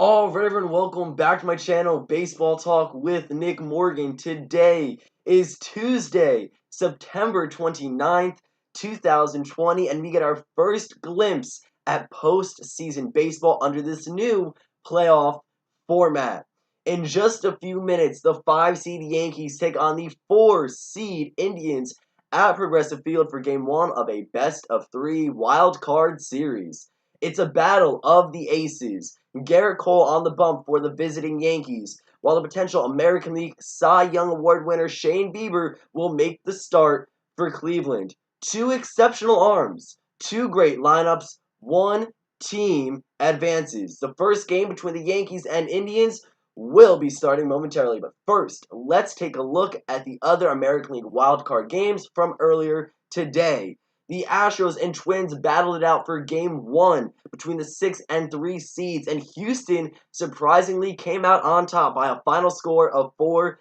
Alright everyone, welcome back to my channel, Baseball Talk with Nick Morgan. Today is Tuesday, September 29th, 2020, and we get our first glimpse at postseason baseball under this new playoff format. In just a few minutes, the 5-seed Yankees take on the 4-seed Indians at Progressive Field for Game 1 of a best-of-3 wild card series. It's a battle of the aces. Garrett Cole on the bump for the visiting Yankees, while the potential American League Cy Young Award winner Shane Bieber will make the start for Cleveland. Two exceptional arms, two great lineups, one team advances. The first game between the Yankees and Indians will be starting momentarily, but first, let's take a look at the other American League wildcard games from earlier today. The Astros and Twins battled it out for Game 1 between the 6 and 3 seeds, and Houston surprisingly came out on top by a final score of 4-1.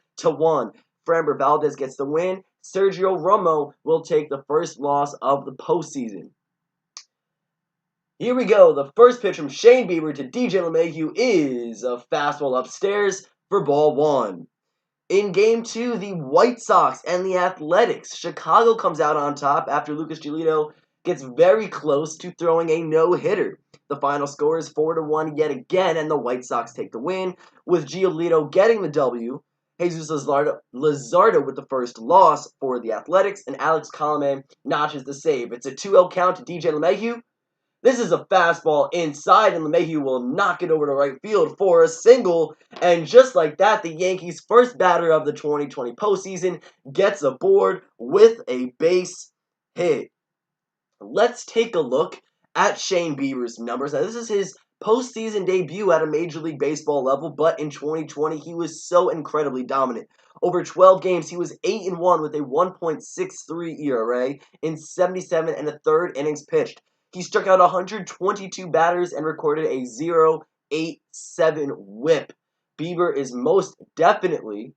Framber Valdez gets the win. Sergio Romo will take the first loss of the postseason. Here we go. The first pitch from Shane Bieber to DJ LeMahieu is a fastball upstairs for ball 1. In Game 2, the White Sox and the Athletics. Chicago comes out on top after Lucas Giolito gets very close to throwing a no-hitter. The final score is 4-1 yet again, and the White Sox take the win, with Giolito getting the W. Jesus Luzardo with the first loss for the Athletics, and Alex Colomé notches the save. It's a 2-0 count to DJ LeMahieu. This is a fastball inside, and LeMahieu will knock it over to right field for a single. And just like that, the Yankees' first batter of the 2020 postseason gets aboard with a base hit. Let's take a look at Shane Bieber's numbers. Now, this is his postseason debut at a Major League Baseball level, but in 2020, he was so incredibly dominant. Over 12 games, he was 8-1 with a 1.63 ERA in 77 1/3 innings pitched. He struck out 122 batters and recorded a .087 whip. Bieber is most definitely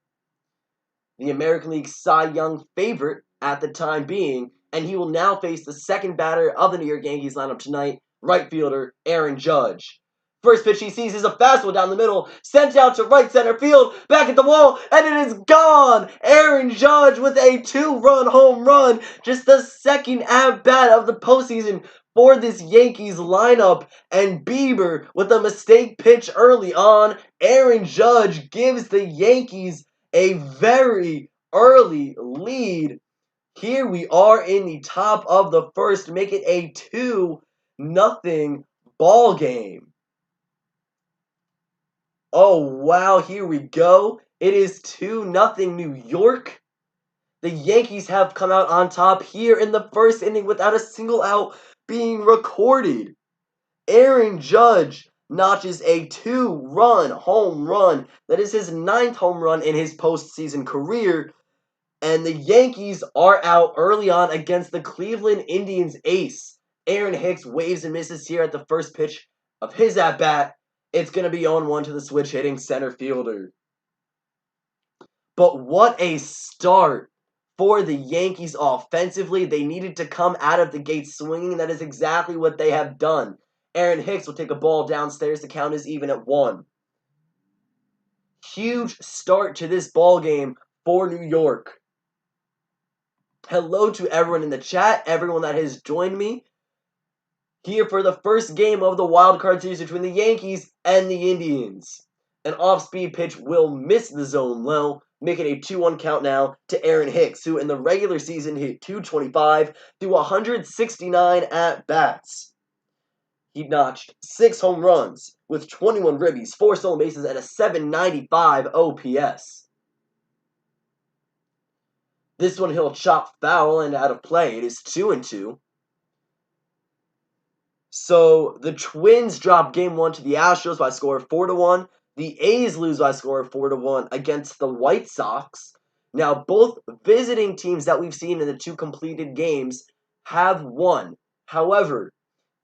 the American League Cy Young favorite at the time being, and he will now face the second batter of the New York Yankees lineup tonight, right fielder Aaron Judge. First pitch he sees is a fastball down the middle, sent out to right center field, back at the wall, and it is gone! Aaron Judge with a 2-run home run, just the second at-bat of the postseason for this Yankees lineup, and Bieber with a mistake pitch early on. Aaron Judge gives the Yankees a very early lead. Here we are in the top of the first, make it a 2-0 ball game. Oh, wow, here we go. It is 2-0 New York. The Yankees have come out on top here in the first inning without a single out being recorded. Aaron Judge notches a 2-run home run. That is his 9th home run in his postseason career. And the Yankees are out early on against the Cleveland Indians ace. Aaron Hicks waves and misses here at the first pitch of his at-bat. It's going to be 0-1 to the switch-hitting center fielder. But what a start for the Yankees offensively. They needed to come out of the gate swinging, and that is exactly what they have done. Aaron Hicks will take a ball downstairs. The count is even at 1. Huge start to this ball game for New York. Hello to everyone in the chat, everyone that has joined me here for the first game of the wild card series between the Yankees and the Indians. An off-speed pitch will miss the zone low, making a 2-1 count now to Aaron Hicks, who in the regular season hit .225 through 169 at-bats. He notched 6 home runs with 21 ribbies, 4 stolen bases, and a .795 OPS. This one he'll chop foul and out of play. It is 2-2. So the Twins drop Game 1 to the Astros by a score of 4-1. The A's lose by a score of 4-1 against the White Sox. Now, both visiting teams that we've seen in the 2 completed games have won. However,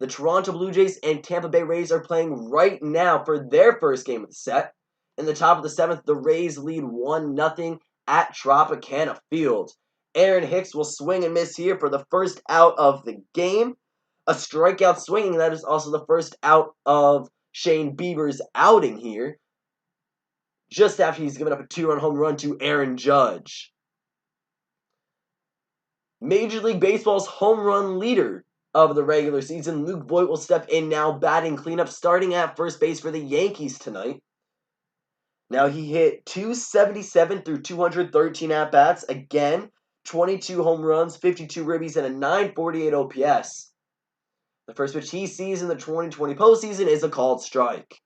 the Toronto Blue Jays and Tampa Bay Rays are playing right now for their first game of the set. In the top of the 7th, the Rays lead 1-0 at Tropicana Field. Aaron Hicks will swing and miss here for the first out of the game. A strikeout swinging, that is also the first out of Shane Bieber's outing here, just after he's given up a 2-run home run to Aaron Judge. Major League Baseball's home run leader of the regular season, Luke Voit, will step in now, batting cleanup, starting at first base for the Yankees tonight. Now, he hit 277 through 213 at-bats. Again, 22 home runs, 52 ribbies, and a 948 OPS. The first pitch he sees in the 2020 postseason is a called strike.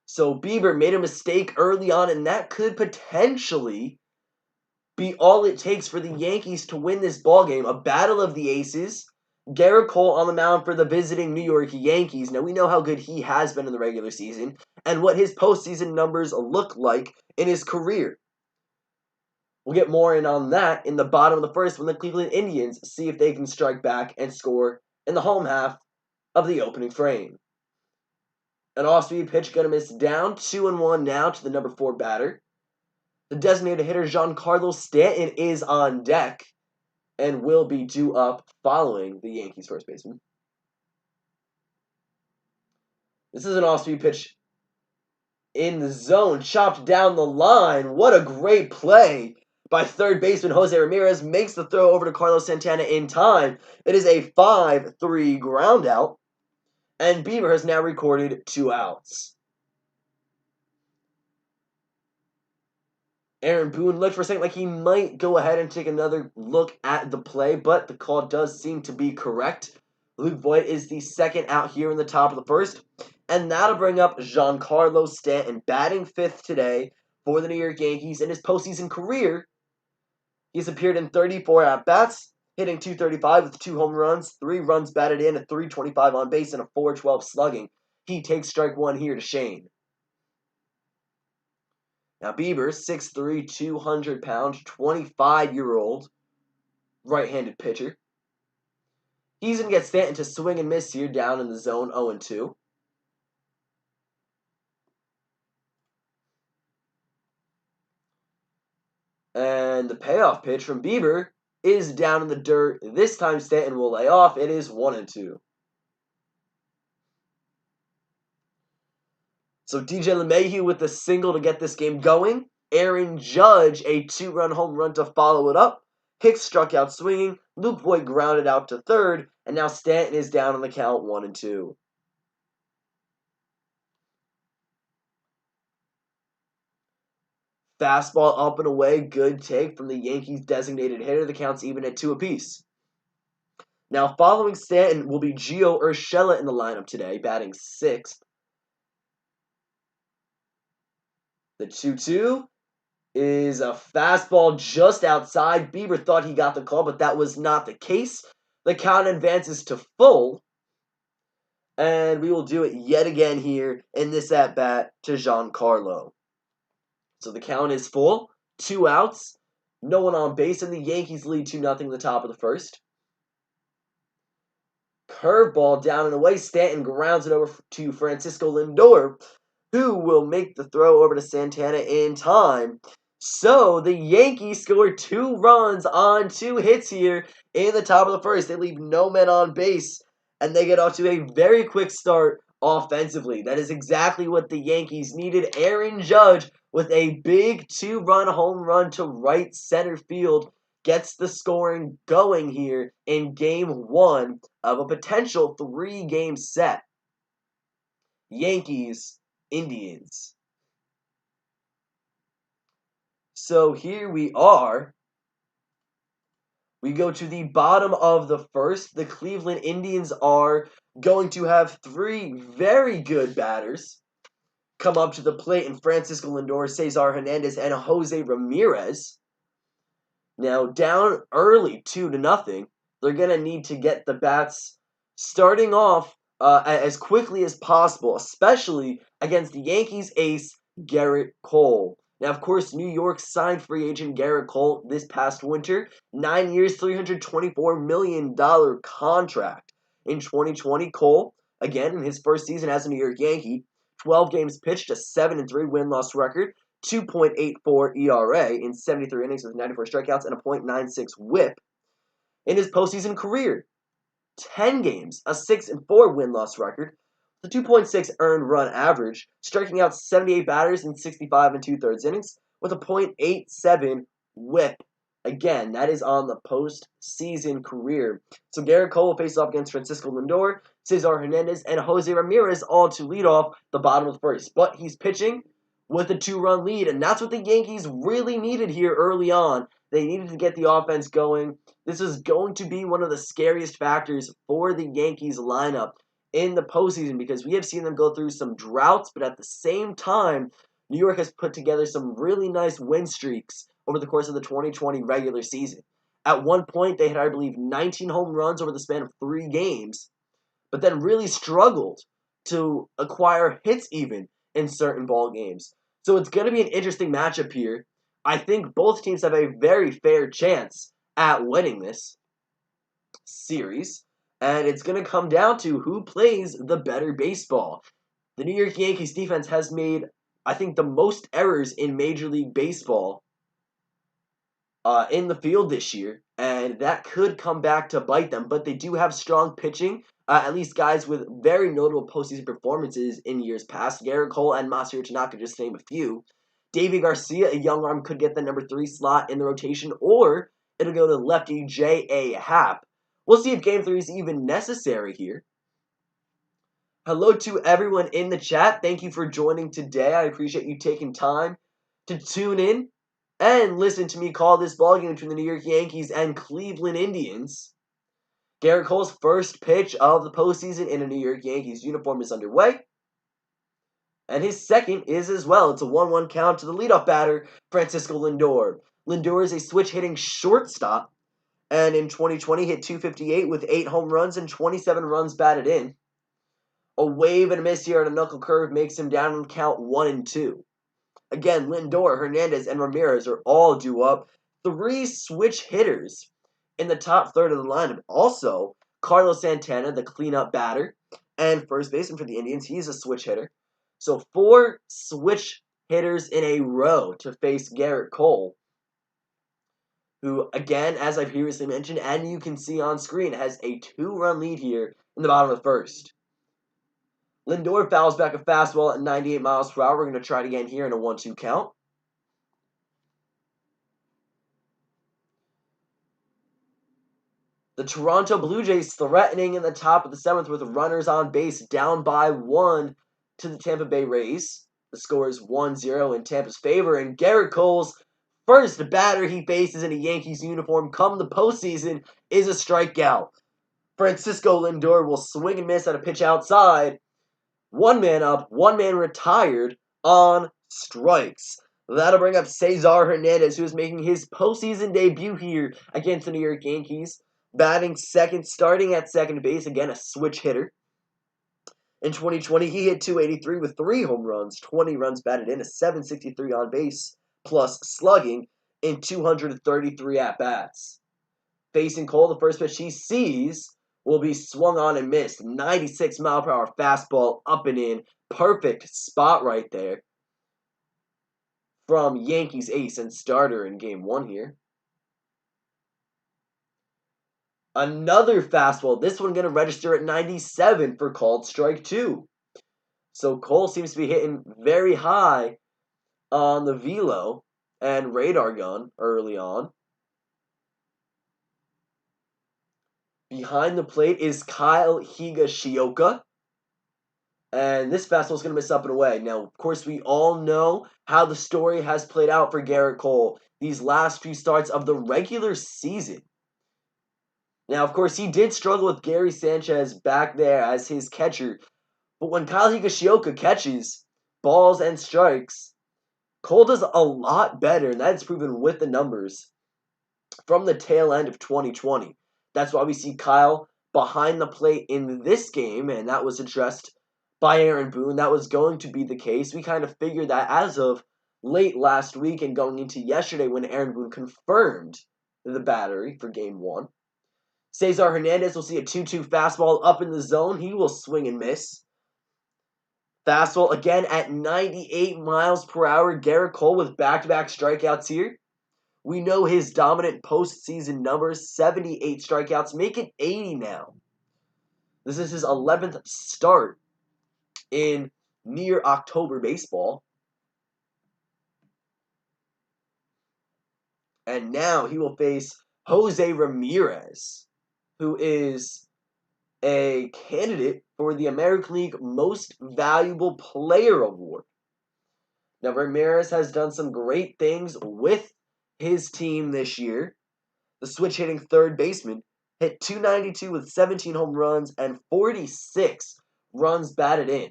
So Bieber made a mistake early on, and that could potentially be all it takes for the Yankees to win this ballgame. A battle of the aces. Garrett Cole on the mound for the visiting New York Yankees. Now, we know how good he has been in the regular season and what his postseason numbers look like in his career. We'll get more in on that in the bottom of the first when the Cleveland Indians see if they can strike back and score in the home half of the opening frame. An off-speed pitch going to miss down. 2-1 now to the number 4 batter. The designated hitter, Giancarlo Stanton, is on deck and will be due up following the Yankees' first baseman. This is an off-speed pitch in the zone, chopped down the line. What a great play by third baseman Jose Ramirez. Makes the throw over to Carlos Santana in time. It is a 5-3 ground out, and Bieber has now recorded 2 outs. Aaron Boone looked for a second like he might go ahead and take another look at the play, but the call does seem to be correct. Luke Voit is the second out here in the top of the first, and that'll bring up Giancarlo Stanton, batting 5th today for the New York Yankees. In his postseason career, he's appeared in 34 at-bats, hitting .235 with 2 home runs, 3 runs batted in, a .325 on base, and a .412 slugging. He takes strike 1 here to Shane. Now, Bieber, 6'3", 200-pound, 25-year-old right-handed pitcher. He's going to get Stanton to swing and miss here down in the zone, 0-2. And the payoff pitch from Bieber is down in the dirt. This time, Stanton will lay off. It is 1-2. So DJ LeMahieu with the single to get this game going. Aaron Judge, a 2-run home run to follow it up. Hicks struck out swinging. Luke Voit grounded out to third. And now Stanton is down on the count, 1-2. Fastball up and away. Good take from the Yankees' designated hitter. The count's even at 2 apiece. Now following Stanton will be Gio Urshela in the lineup today, batting 6th. The 2-2 is a fastball just outside. Bieber thought he got the call, but that was not the case. The count advances to full. And we will do it yet again here in this at-bat to Giancarlo. So the count is full. 2 outs. No one on base, and the Yankees lead 2-0 in the top of the first. Curveball down and away. Stanton grounds it over to Francisco Lindor, who will make the throw over to Santana in time. So the Yankees score 2 runs on 2 hits here in the top of the first. They leave no men on base, and they get off to a very quick start offensively. That is exactly what the Yankees needed. Aaron Judge with a big 2-run home run to right center field gets the scoring going here in Game 1 of a potential 3-game set. Yankees, Indians. So here we are. We go to the bottom of the first. The Cleveland Indians are going to have 3 very good batters come up to the plate in Francisco Lindor, Cesar Hernandez, and Jose Ramirez. Now, down early 2-0, they're going to need to get the bats starting off as quickly as possible, especially against the Yankees ace, Garrett Cole. Now, of course, New York signed free agent Garrett Cole this past winter. 9 years, $324 million contract. In 2020, Cole, again, in his first season as a New York Yankee, 12 games pitched, a 7-3 win-loss record, 2.84 ERA in 73 innings with 94 strikeouts and a .96 whip. In his postseason career, 10 games, a 6-4 win-loss record, The 2.6 earned run average, striking out 78 batters in 65 and 2/3 innings with a .87 whip. Again, that is on the postseason career. So Garrett Cole will face off against Francisco Lindor, Cesar Hernandez, and Jose Ramirez, all to lead off the bottom of the first. But he's pitching with a 2-run lead, and that's what the Yankees really needed here early on. They needed to get the offense going. This is going to be one of the scariest factors for the Yankees lineup in the postseason because we have seen them go through some droughts, but at the same time, New York has put together some really nice win streaks over the course of the 2020 regular season. At one point, they had, I believe, 19 home runs over the span of 3 games, but then really struggled to acquire hits even in certain ball games. So it's going to be an interesting matchup here. I think both teams have a very fair chance at winning this series, and it's going to come down to who plays the better baseball. The New York Yankees defense has made, I think, the most errors in Major League Baseball in the field this year, and that could come back to bite them, but they do have strong pitching, at least guys with very notable postseason performances in years past. Garrett Cole and Masahiro Tanaka, just to name a few. Davey Garcia, a young arm, could get the number 3 slot in the rotation, or it'll go to lefty J.A. Happ. We'll see if Game 3 is even necessary here. Hello to everyone in the chat. Thank you for joining today. I appreciate you taking time to tune in and listen to me call this ballgame between the New York Yankees and Cleveland Indians. Garrett Cole's first pitch of the postseason in a New York Yankees uniform is underway. And his second is as well. It's a 1-1 count to the leadoff batter, Francisco Lindor. Lindor is a switch-hitting shortstop, and in 2020 hit .258 with 8 home runs and 27 runs batted in. A wave and a miss here on a knuckle curve makes him down on count 1-2. Again, Lindor, Hernandez, and Ramirez are all due up. 3 switch hitters in the top third of the lineup. Also, Carlos Santana, the cleanup batter, and first baseman for the Indians, he's a switch hitter. So 4 switch hitters in a row to face Garrett Cole, who, again, as I previously mentioned, and you can see on screen, has a 2-run lead here in the bottom of the first. Lindor fouls back a fastball at 98 miles per hour. We're going to try it again here in a 1-2 count. The Toronto Blue Jays threatening in the top of the 7th with runners on base, down by 1 to the Tampa Bay Rays. The score is 1-0 in Tampa's favor, and Garrett Cole's first batter he faces in a Yankees uniform come the postseason is a strikeout. Francisco Lindor will swing and miss at a pitch outside. 1 man up, 1 man retired on strikes. That'll bring up Cesar Hernandez, who is making his postseason debut here against the New York Yankees. Batting second, starting at second base, again a switch hitter. In 2020, he hit .283 with 3 home runs, 20 runs batted in, a .763 on base, plus slugging in 233 at-bats. Facing Cole, the first pitch he sees will be swung on and missed. 96 mile per hour fastball up and in. Perfect spot right there from Yankees ace and starter in game 1 here. Another fastball. This one going to register at 97 for called strike 2. So Cole seems to be hitting very high on the velo and radar gun early on. Behind the plate is Kyle Higashioka. And this fastball is going to miss up and away. Now, of course, we all know how the story has played out for Garrett Cole these last few starts of the regular season. Now, of course, he did struggle with Gary Sanchez back there as his catcher. But when Kyle Higashioka catches balls and strikes, Cole does a lot better, and that's proven with the numbers from the tail end of 2020. That's why we see Kyle behind the plate in this game, and that was addressed by Aaron Boone. That was going to be the case. We kind of figured that as of late last week and going into yesterday when Aaron Boone confirmed the battery for Game 1. Cesar Hernandez will see a 2-2 fastball up in the zone. He will swing and miss. Fastball again at 98 miles per hour. Garrett Cole with back-to-back strikeouts here. We know his dominant postseason numbers, 78 strikeouts, make it 80 now. This is his 11th start in near October baseball. And now he will face Jose Ramirez, who is a candidate for the American League Most Valuable Player Award. Now, Ramirez has done some great things with his team this year. The switch-hitting third baseman hit .292 with 17 home runs and 46 runs batted in.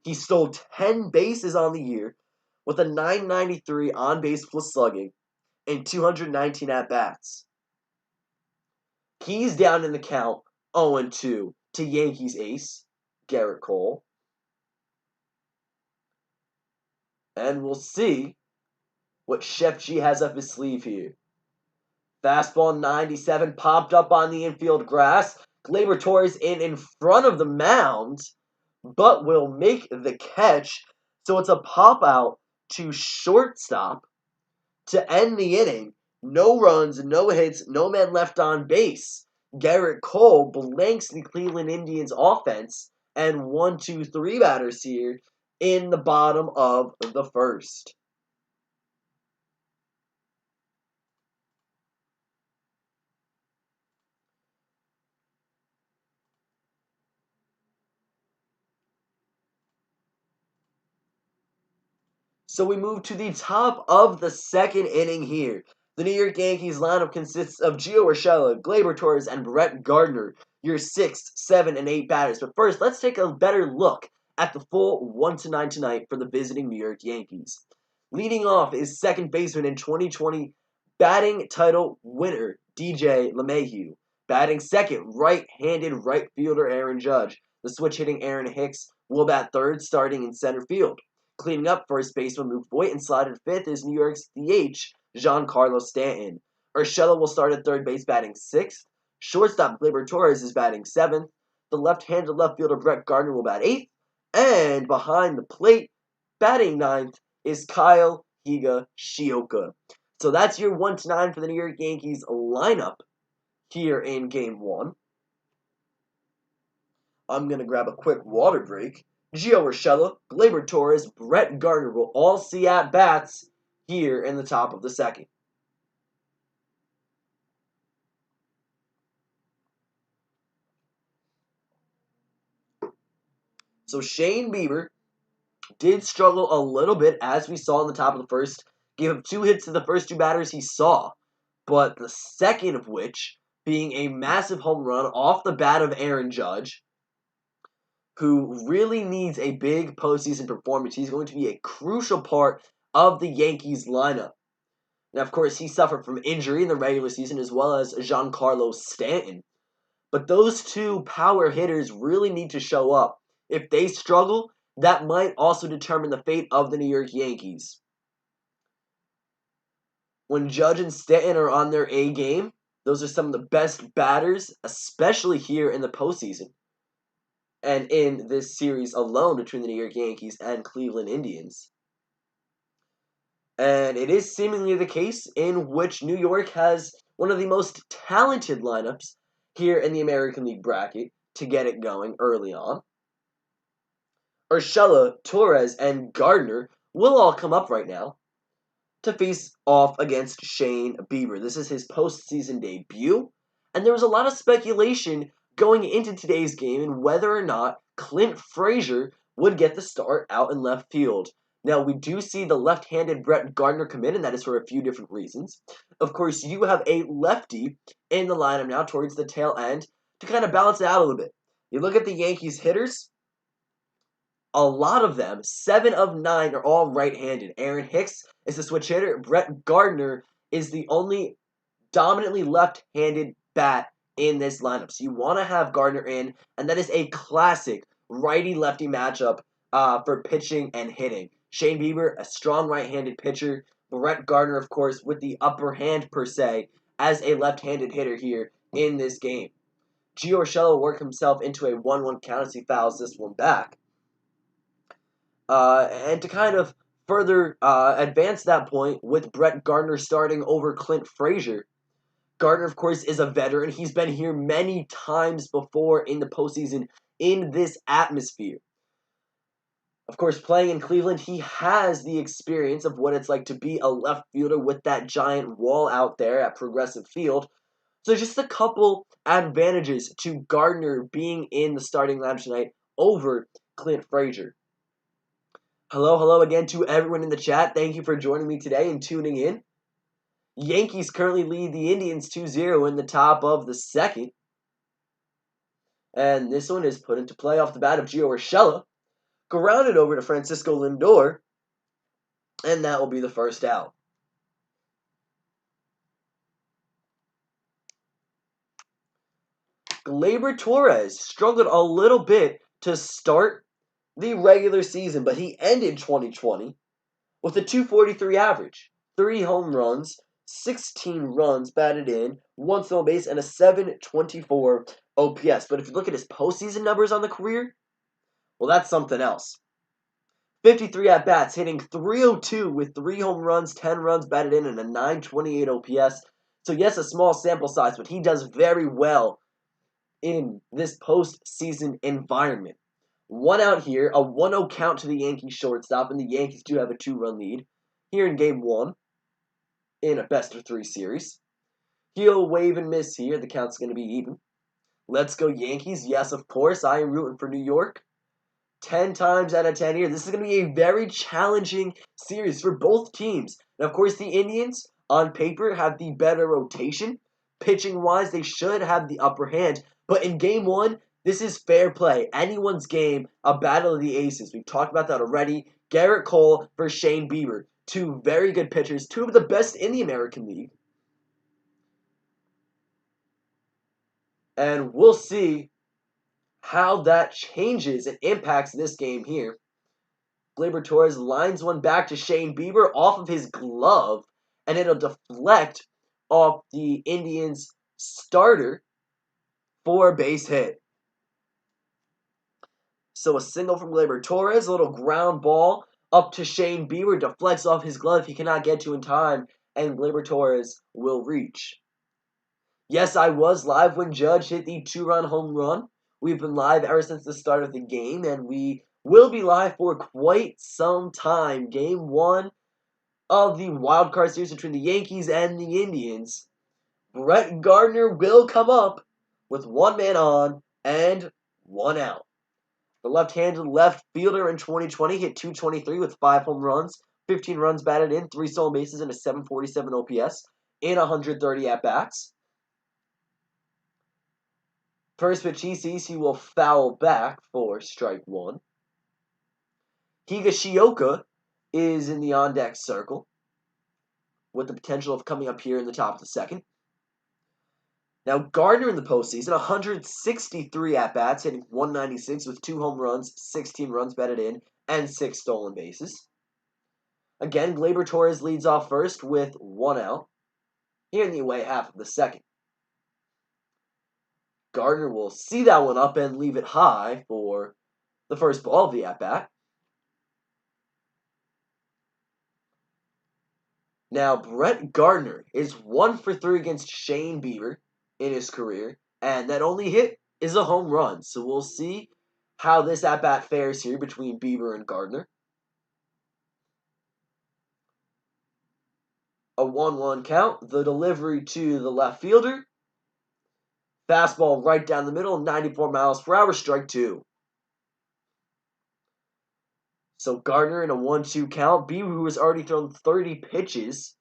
He stole 10 bases on the year with a .993 on-base plus slugging and 219 at-bats. He's down in the count 0-2 to Yankees ace Gerrit Cole. And we'll see what Chef G has up his sleeve here. Fastball 97 popped up on the infield grass. Gleyber Torres in front of the mound, but will make the catch. So it's a pop out to shortstop to end the inning. No runs, no hits, no men left on base. Gerrit Cole blanks the Cleveland Indians offense and 1-2-3 batters here in the bottom of the first. So we move to the top of the second inning here. The New York Yankees lineup consists of Gio Urshela, Gleyber Torres, and Barrett Gardner, your 6, 7, and 8 batters. But first, let's take a better look at the full 1-9 tonight for the visiting New York Yankees. Leading off is second baseman and 2020 batting title winner, DJ LeMahieu. Batting second, right-handed right fielder Aaron Judge. The switch-hitting Aaron Hicks will bat third, starting in center field. Cleaning up first baseman Luke Voit and slotted fifth is New York's DH, Giancarlo Stanton. Urshela will start at third base batting sixth. Shortstop Gleyber Torres is batting seventh. The left-handed left fielder Brett Gardner will bat eighth. And behind the plate, batting ninth, is Kyle Higashioka. So that's your 1-9 for the New York Yankees lineup here in Game 1. I'm going to grab a quick water break. Gio Urshela, Gleyber Torres, Brett Gardner will all see at-bats here in the top of the second. So Shane Bieber did struggle a little bit, as we saw in the top of the first. Gave up 2 hits to the first 2 batters he saw, but the second of which being a massive home run off the bat of Aaron Judge, who really needs a big postseason performance. He's going to be a crucial part of the Yankees lineup. Now, of course, he suffered from injury in the regular season, as well as Giancarlo Stanton. But those 2 power hitters really need to show up. If they struggle, that might also determine the fate of the New York Yankees. When Judge and Stanton are on their A game, those are some of the best batters, especially here in the postseason. And in this series alone between the New York Yankees and Cleveland Indians. And it is seemingly the case in which New York has one of the most talented lineups here in the American League bracket to get it going early on. Urshela, Torres, and Gardner will all come up right now to face off against Shane Bieber. This is his postseason debut, and there was a lot of speculation going into today's game and whether or not Clint Frazier would get the start out in left field. Now, we do see the left-handed Brett Gardner come in, and that is for a few different reasons. Of course, you have a lefty in the lineup now towards the tail end to kind of balance it out a little bit. You look at the Yankees hitters, a lot of them, 7 of 9, are all right-handed. Aaron Hicks is the switch hitter. Brett Gardner is the only dominantly left-handed bat in this lineup. So you want to have Gardner in, and that is a classic righty-lefty matchup for pitching and hitting. Shane Bieber, a strong right-handed pitcher. Brett Gardner, of course, with the upper hand, per se, as a left-handed hitter here in this game. Gio Urshela will work himself into a 1-1 count as he fouls this one back. And to kind of further advance that point with Brett Gardner starting over Clint Frazier, Gardner, of course, is a veteran. He's been here many times before in the postseason in this atmosphere. Of course, playing in Cleveland, he has the experience of what it's like to be a left fielder with that giant wall out there at Progressive Field. So just a couple advantages to Gardner being in the starting lineup tonight over Clint Frazier. Hello again to everyone in the chat. Thank you for joining me today and tuning in. Yankees currently lead the Indians 2-0 in the top of the second. And this one is put into play off the bat of Gio Urshela. Grounded over to Francisco Lindor. And that will be the first out. Gleyber Torres struggled a little bit to start the regular season, but he ended 2020 with a .243 average, 3 home runs, 16 runs batted in, 1 stolen base, and a .724 OPS. But if you look at his postseason numbers on the career, well, that's something else. 53 at-bats, hitting .302 with 3 home runs, 10 runs batted in, and a .928 OPS. So yes, a small sample size, but he does very well in this postseason environment. 1 out here, a 1-0 count to the Yankees shortstop, and the Yankees do have a 2-run lead here in Game 1 in a best-of-3 series. He'll wave and miss here. The count's going to be even. Let's go Yankees. Yes, of course, I am rooting for New York. 10 times out of 10 here. This is going to be a very challenging series for both teams. And of course, the Indians, on paper, have the better rotation. Pitching-wise, they should have the upper hand. But in Game 1, this is fair play. Anyone's game, a battle of the aces. We've talked about that already. Garrett Cole for Shane Bieber. 2 very good pitchers. 2 of the best in the American League. And we'll see how that changes and impacts this game here. Gleyber Torres lines one back to Shane Bieber off of his glove, and it'll deflect off the Indians' starter for a base hit. So a single from Gleyber Torres, a little ground ball up to Shane Bieber, deflects off his glove he cannot get to in time, and Gleyber Torres will reach. Yes, I was live when Judge hit the 2-run home run. We've been live ever since the start of the game, and we will be live for quite some time. Game 1 of the wild card series between the Yankees and the Indians. Barrett Gardner will come up with 1 man on and 1 out. The left-handed left fielder in 2020 hit .223 with 5 home runs, 15 runs batted in, 3 stolen bases, and a .747 OPS in 130 at-bats. First pitch he sees, he will foul back for strike 1. Higashioka is in the on-deck circle with the potential of coming up here in the top of the second. Now, Gardner in the postseason, 163 at-bats, hitting .196 with 2 home runs, 16 runs batted in, and 6 stolen bases. Again, Gleyber Torres leads off first with 1 out here in the away half of the second. Gardner will see that one up and leave it high for the first ball of the at-bat. Now, Barrett Gardner is 1 for 3 against Shane Bieber in his career, and that only hit is a home run. So we'll see how this at-bat fares here between Bieber and Gardner. A 1-1 count, the delivery to the left fielder. Fastball right down the middle, 94 miles per hour, strike 2. So Gardner in a 1-2 count. Bieber, who has already thrown 30 pitches,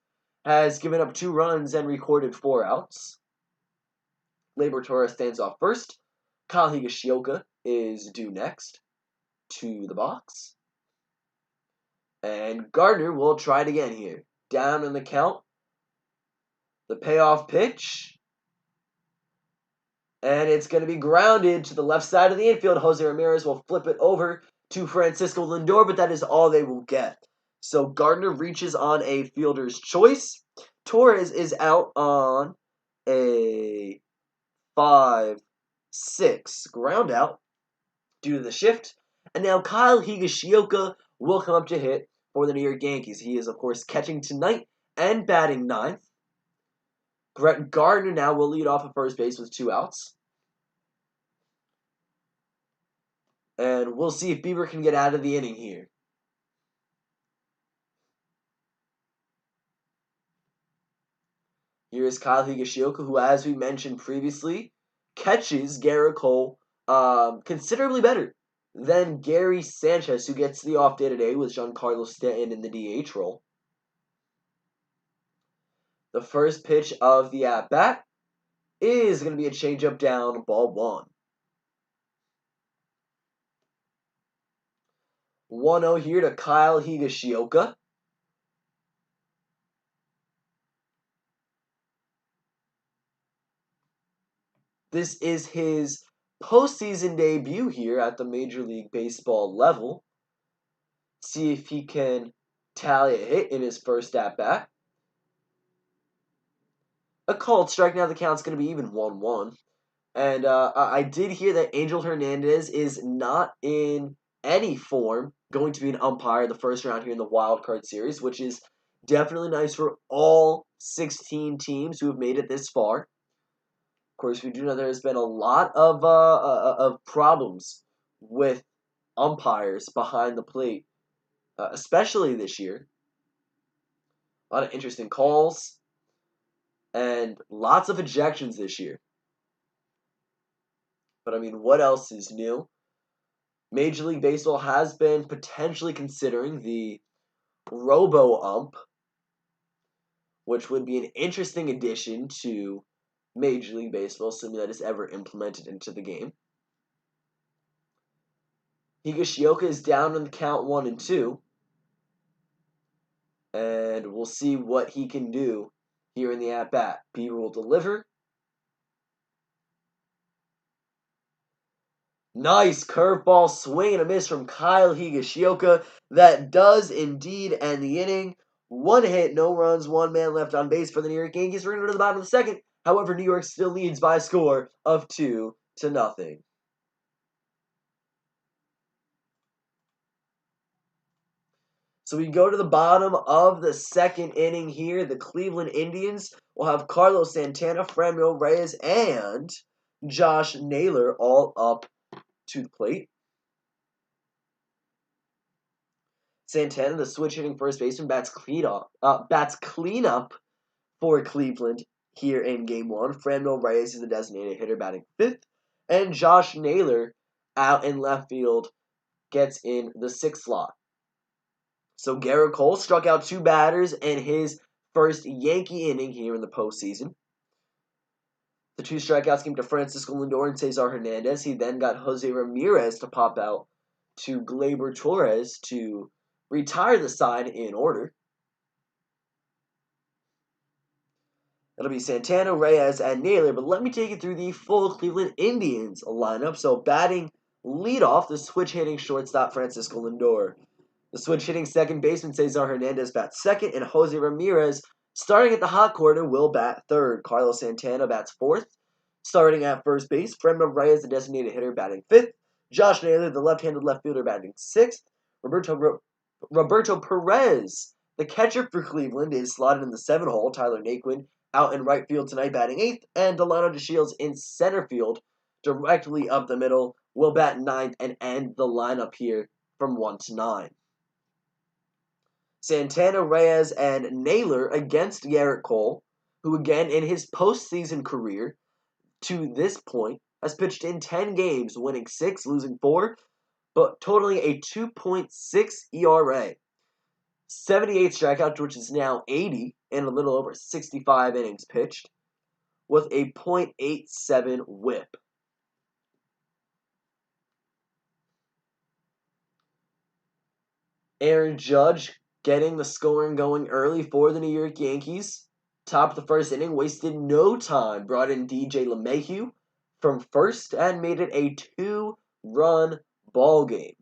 has given up 2 runs and recorded 4 outs. Gleyber Torres stands off first. Kyle Higashioka is due next to the box. And Gardner will try it again here. Down in the count. The payoff pitch. And it's going to be grounded to the left side of the infield. Jose Ramirez will flip it over to Francisco Lindor, but that is all they will get. So Gardner reaches on a fielder's choice. Torres is out on a 5-6 ground out due to the shift. And now Kyle Higashioka will come up to hit for the New York Yankees. He is, of course, catching tonight and batting 9th. Barrett Gardner now will lead off at first base with 2 outs. And we'll see if Bieber can get out of the inning here. Here is Kyle Higashioka, who, as we mentioned previously, catches Garrett Cole considerably better than Gary Sanchez, who gets the off day today with Giancarlo Stanton in the DH role. The first pitch of the at-bat is going to be a changeup down, ball one. 1-0 here to Kyle Higashioka. This is his postseason debut here at the Major League Baseball level. See if he can tally a hit in his first at-bat. A called strike. Now the count's going to be even 1-1. And I did hear that Angel Hernandez is not in any form going to be an umpire the first round here in the Wild Card Series, which is definitely nice for all 16 teams who have made it this far. Of course, we do know there's been a lot of problems with umpires behind the plate, especially this year. A lot of interesting calls and lots of ejections this year. But I mean, what else is new? Major League Baseball has been potentially considering the robo-ump, which would be an interesting addition to Major League Baseball, assuming that is ever implemented into the game. Higashioka is down on the count 1-2. And we'll see what he can do here in the at-bat. Bieber will deliver. Nice curveball swing and a miss from Kyle Higashioka. That does indeed end the inning. 1 hit, no runs, 1 man left on base for the New York Yankees. We're going to go to the bottom of the second. However, New York still leads by a score of 2-0. So we go to the bottom of the second inning here. The Cleveland Indians will have Carlos Santana, Franmil Reyes, and Josh Naylor all up to the plate. Santana, the switch-hitting first baseman, bats cleanup for Cleveland here in Game 1. Franmil Reyes is the designated hitter, batting 5th. And Josh Naylor, out in left field, gets in the 6th slot. So Garrett Cole struck out 2 batters in his first Yankee inning here in the postseason. The 2 strikeouts came to Francisco Lindor and Cesar Hernandez. He then got Jose Ramirez to pop out to Gleyber Torres to retire the side in order. It'll be Santana, Reyes, and Naylor, but let me take you through the full Cleveland Indians lineup. So batting leadoff, the switch-hitting shortstop Francisco Lindor. The switch-hitting second baseman Cesar Hernandez bats second, and Jose Ramirez, starting at the hot corner, will bat third. Carlos Santana bats fourth. Starting at first base, Franmil Reyes, the designated hitter, batting fifth. Josh Naylor, the left-handed left fielder, batting sixth. Roberto Perez, the catcher for Cleveland, is slotted in the 7 hole. Tyler Naquin out in right field tonight, batting 8th. And Delano DeShields in center field, directly up the middle, will bat 9th and end the lineup here from 1 to 9. Santana, Reyes, and Naylor against Garrett Cole, who again in his postseason career to this point has pitched in 10 games, winning 6, losing 4, but totaling a 2.6 ERA. 78 strikeouts, which is now 80, and a little over 65 innings pitched, with a .87 whip. Aaron Judge getting the scoring going early for the New York Yankees. Top of the first inning, wasted no time, brought in DJ LeMahieu from first and made it a 2-run ball game.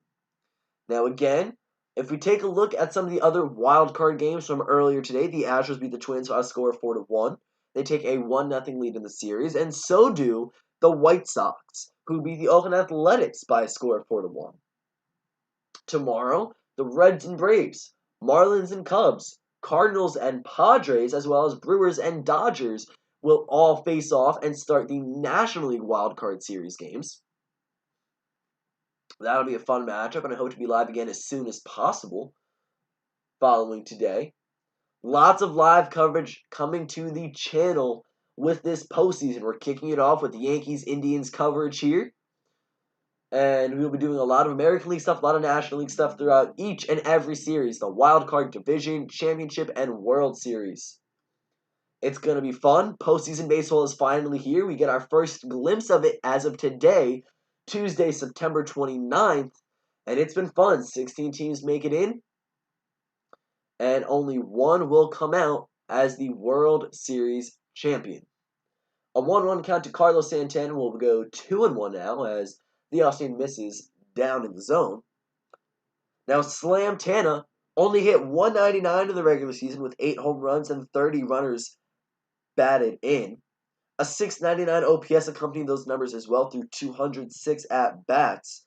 Now again, if we take a look at some of the other wild card games from earlier today, the Astros beat the Twins by a score of 4-1. They take a 1-0 lead in the series, and so do the White Sox, who beat the Oakland Athletics by a score of 4-1. Tomorrow, the Reds and Braves, Marlins and Cubs, Cardinals and Padres, as well as Brewers and Dodgers will all face off and start the National League Wild Card Series games. That'll be a fun matchup, and I hope to be live again as soon as possible following today. Lots of live coverage coming to the channel with this postseason. We're kicking it off with Yankees-Indians coverage here. And we'll be doing a lot of American League stuff, a lot of National League stuff throughout each and every series. The Wild Card, Division, Championship, and World Series. It's going to be fun. Postseason baseball is finally here. We get our first glimpse of it as of today, Tuesday, September 29th. And it's been fun. 16 teams make it in. And only one will come out as the World Series champion. A 1-1 count to Carlos Santana will go 2-1 now as the Austin misses down in the zone. Now, Slam Tana only hit 199 in the regular season with 8 home runs and 30 runners batted in. A 699 OPS accompanying those numbers as well through 206 at-bats.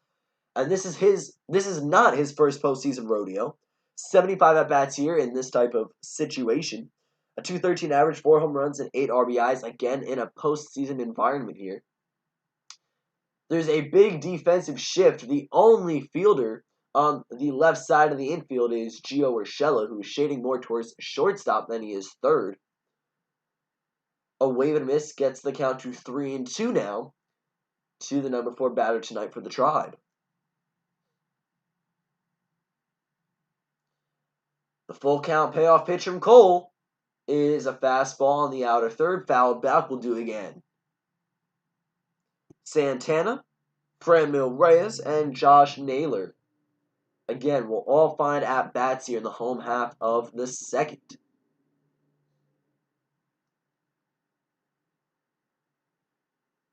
And this is not his first postseason rodeo. 75 at-bats here in this type of situation. A 213 average, 4 home runs, and 8 RBIs, again in a postseason environment here. There's a big defensive shift. The only fielder on the left side of the infield is Gio Urshela, who is shading more towards shortstop than he is third. A wave and miss gets the count to 3-2 now to the number 4 batter tonight for the Tribe. The full count payoff pitch from Cole is a fastball on the outer third. Fouled back, will do again. Santana, Franmil Reyes, and Josh Naylor. Again, we'll all find at-bats here in the home half of the second.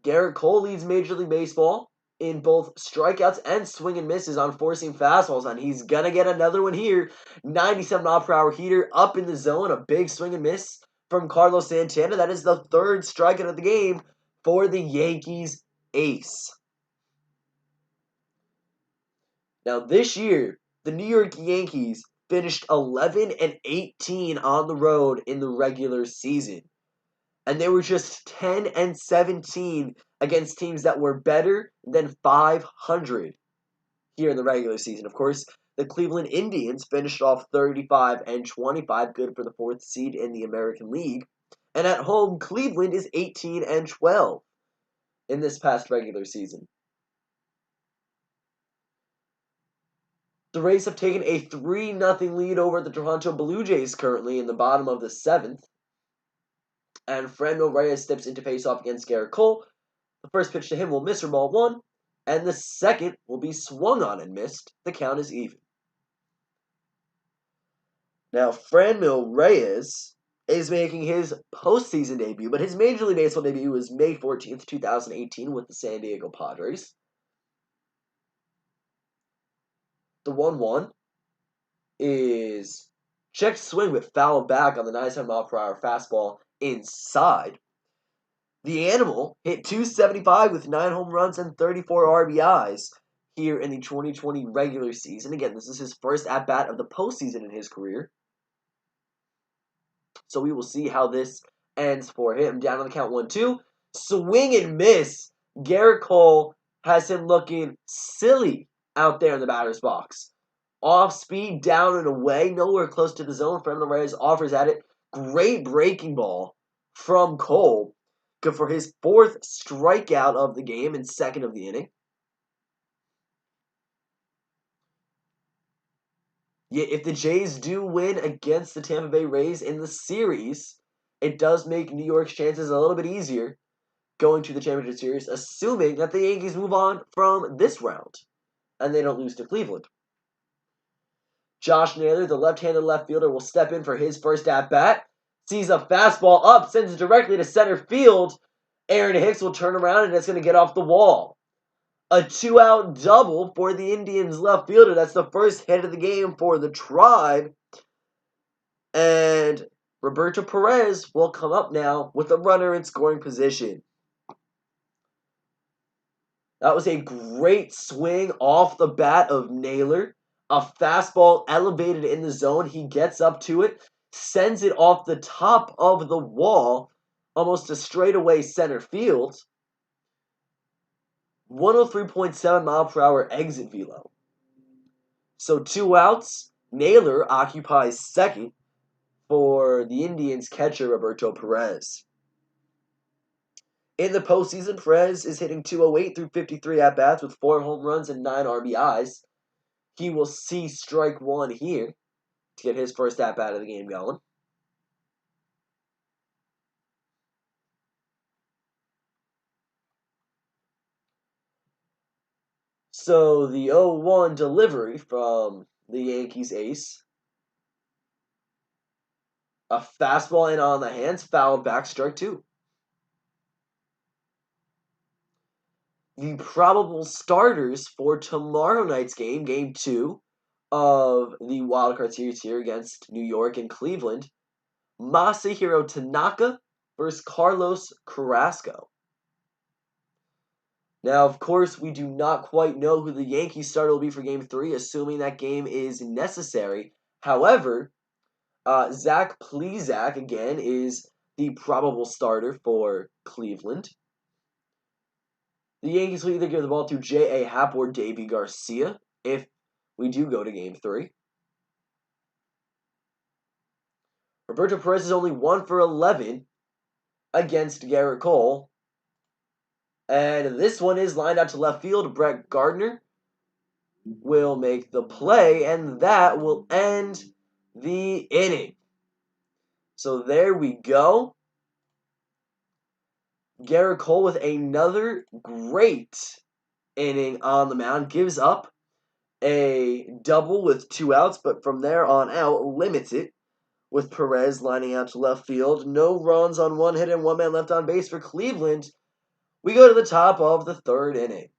Garrett Cole leads Major League Baseball in both strikeouts and swing and misses on forcing fastballs, and he's going to get another one here. 97-mile-per-hour heater up in the zone, a big swing and miss from Carlos Santana. That is the third strikeout of the game for the Yankees ace. Now this year, the New York Yankees finished 11-18 on the road in the regular season. And they were just 10-17 against teams that were better than 500 here in the regular season. Of course, the Cleveland Indians finished off 35-25, good for the 4th seed in the American League. And at home, Cleveland is 18-12 in this past regular season. The Rays have taken a 3-0 lead over the Toronto Blue Jays currently in the bottom of the 7th. And Franmil Reyes steps into face-off against Garrett Cole. The first pitch to him will miss for ball 1, and the second will be swung on and missed. The count is even. Now, Franmil Reyes is making his postseason debut, but his Major League Baseball debut was May 14th, 2018 with the San Diego Padres. The 1-1 is checked swing but fouled back on the 97-mile-per-hour fastball inside. The Animal hit .275 with 9 home runs and 34 RBIs here in the 2020 regular season. Again, this is his first at-bat of the postseason in his career. So we will see how this ends for him. Down on the count 1-2. Swing and miss. Garrett Cole has him looking silly out there in the batter's box. Off speed, down and away, nowhere close to the zone. Franmil Reyes offers at it. Great breaking ball from Cole. Good for his 4th strikeout of the game and 2nd of the inning. Yet if the Jays do win against the Tampa Bay Rays in the series, it does make New York's chances a little bit easier going to the championship series, assuming that the Yankees move on from this round and they don't lose to Cleveland. Josh Naylor, the left-handed left fielder, will step in for his first at-bat. Sees a fastball up, sends it directly to center field. Aaron Hicks will turn around and it's going to get off the wall. A 2-out double for the Indians left fielder. That's the first hit of the game for the Tribe. And Roberto Perez will come up now with a runner in scoring position. That was a great swing off the bat of Naylor. A fastball elevated in the zone. He gets up to it, sends it off the top of the wall, almost to straightaway center field. 103.7 mile per hour exit velo. So 2 outs. Naylor occupies second for the Indians catcher Roberto Perez. In the postseason, Perez is hitting .208 through 53 at-bats with 4 home runs and 9 RBIs. He will see strike one here to get his first at-bat of the game going. So the 0-1 delivery from the Yankees ace. A fastball in on the hands, fouled back, strike two. The probable starters for tomorrow night's game, game 2 of the Wild Card Series here against New York and Cleveland. Masahiro Tanaka versus Carlos Carrasco. Now, of course, we do not quite know who the Yankees starter will be for Game 3, assuming that game is necessary. However, Zach Plesac, again, is the probable starter for Cleveland. The Yankees will either give the ball to J.A. Happ or Davy Garcia if we do go to Game 3. Roberto Perez is only 1 for 11 against Garrett Cole. And this one is lined out to left field. Barrett Gardner will make the play, and that will end the inning. So there we go. Garrett Cole with another great inning on the mound. Gives up a double with 2 outs, but from there on out, limits it with Perez lining out to left field. No runs on 1 hit and 1 man left on base for Cleveland. We go to the top of the 3rd inning.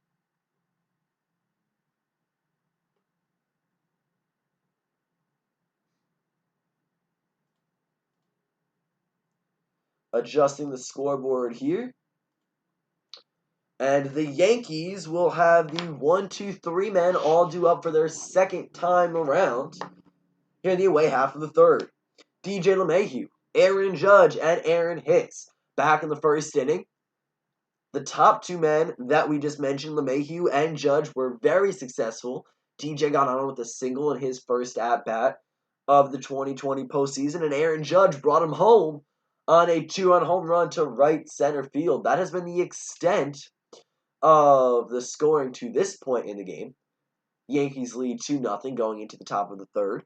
Adjusting the scoreboard here. And the Yankees will have the 1, 2, 3 men all due up for their second time around here in the away half of the 3rd. DJ LeMahieu, Aaron Judge, and Aaron Hicks back in the 1st inning. The top 2 men that we just mentioned, LeMahieu and Judge, were very successful. DJ got on with a single in his first at-bat of the 2020 postseason, and Aaron Judge brought him home on a 2-run home run to right center field. That has been the extent of the scoring to this point in the game. Yankees lead 2-0 going into the top of the 3rd.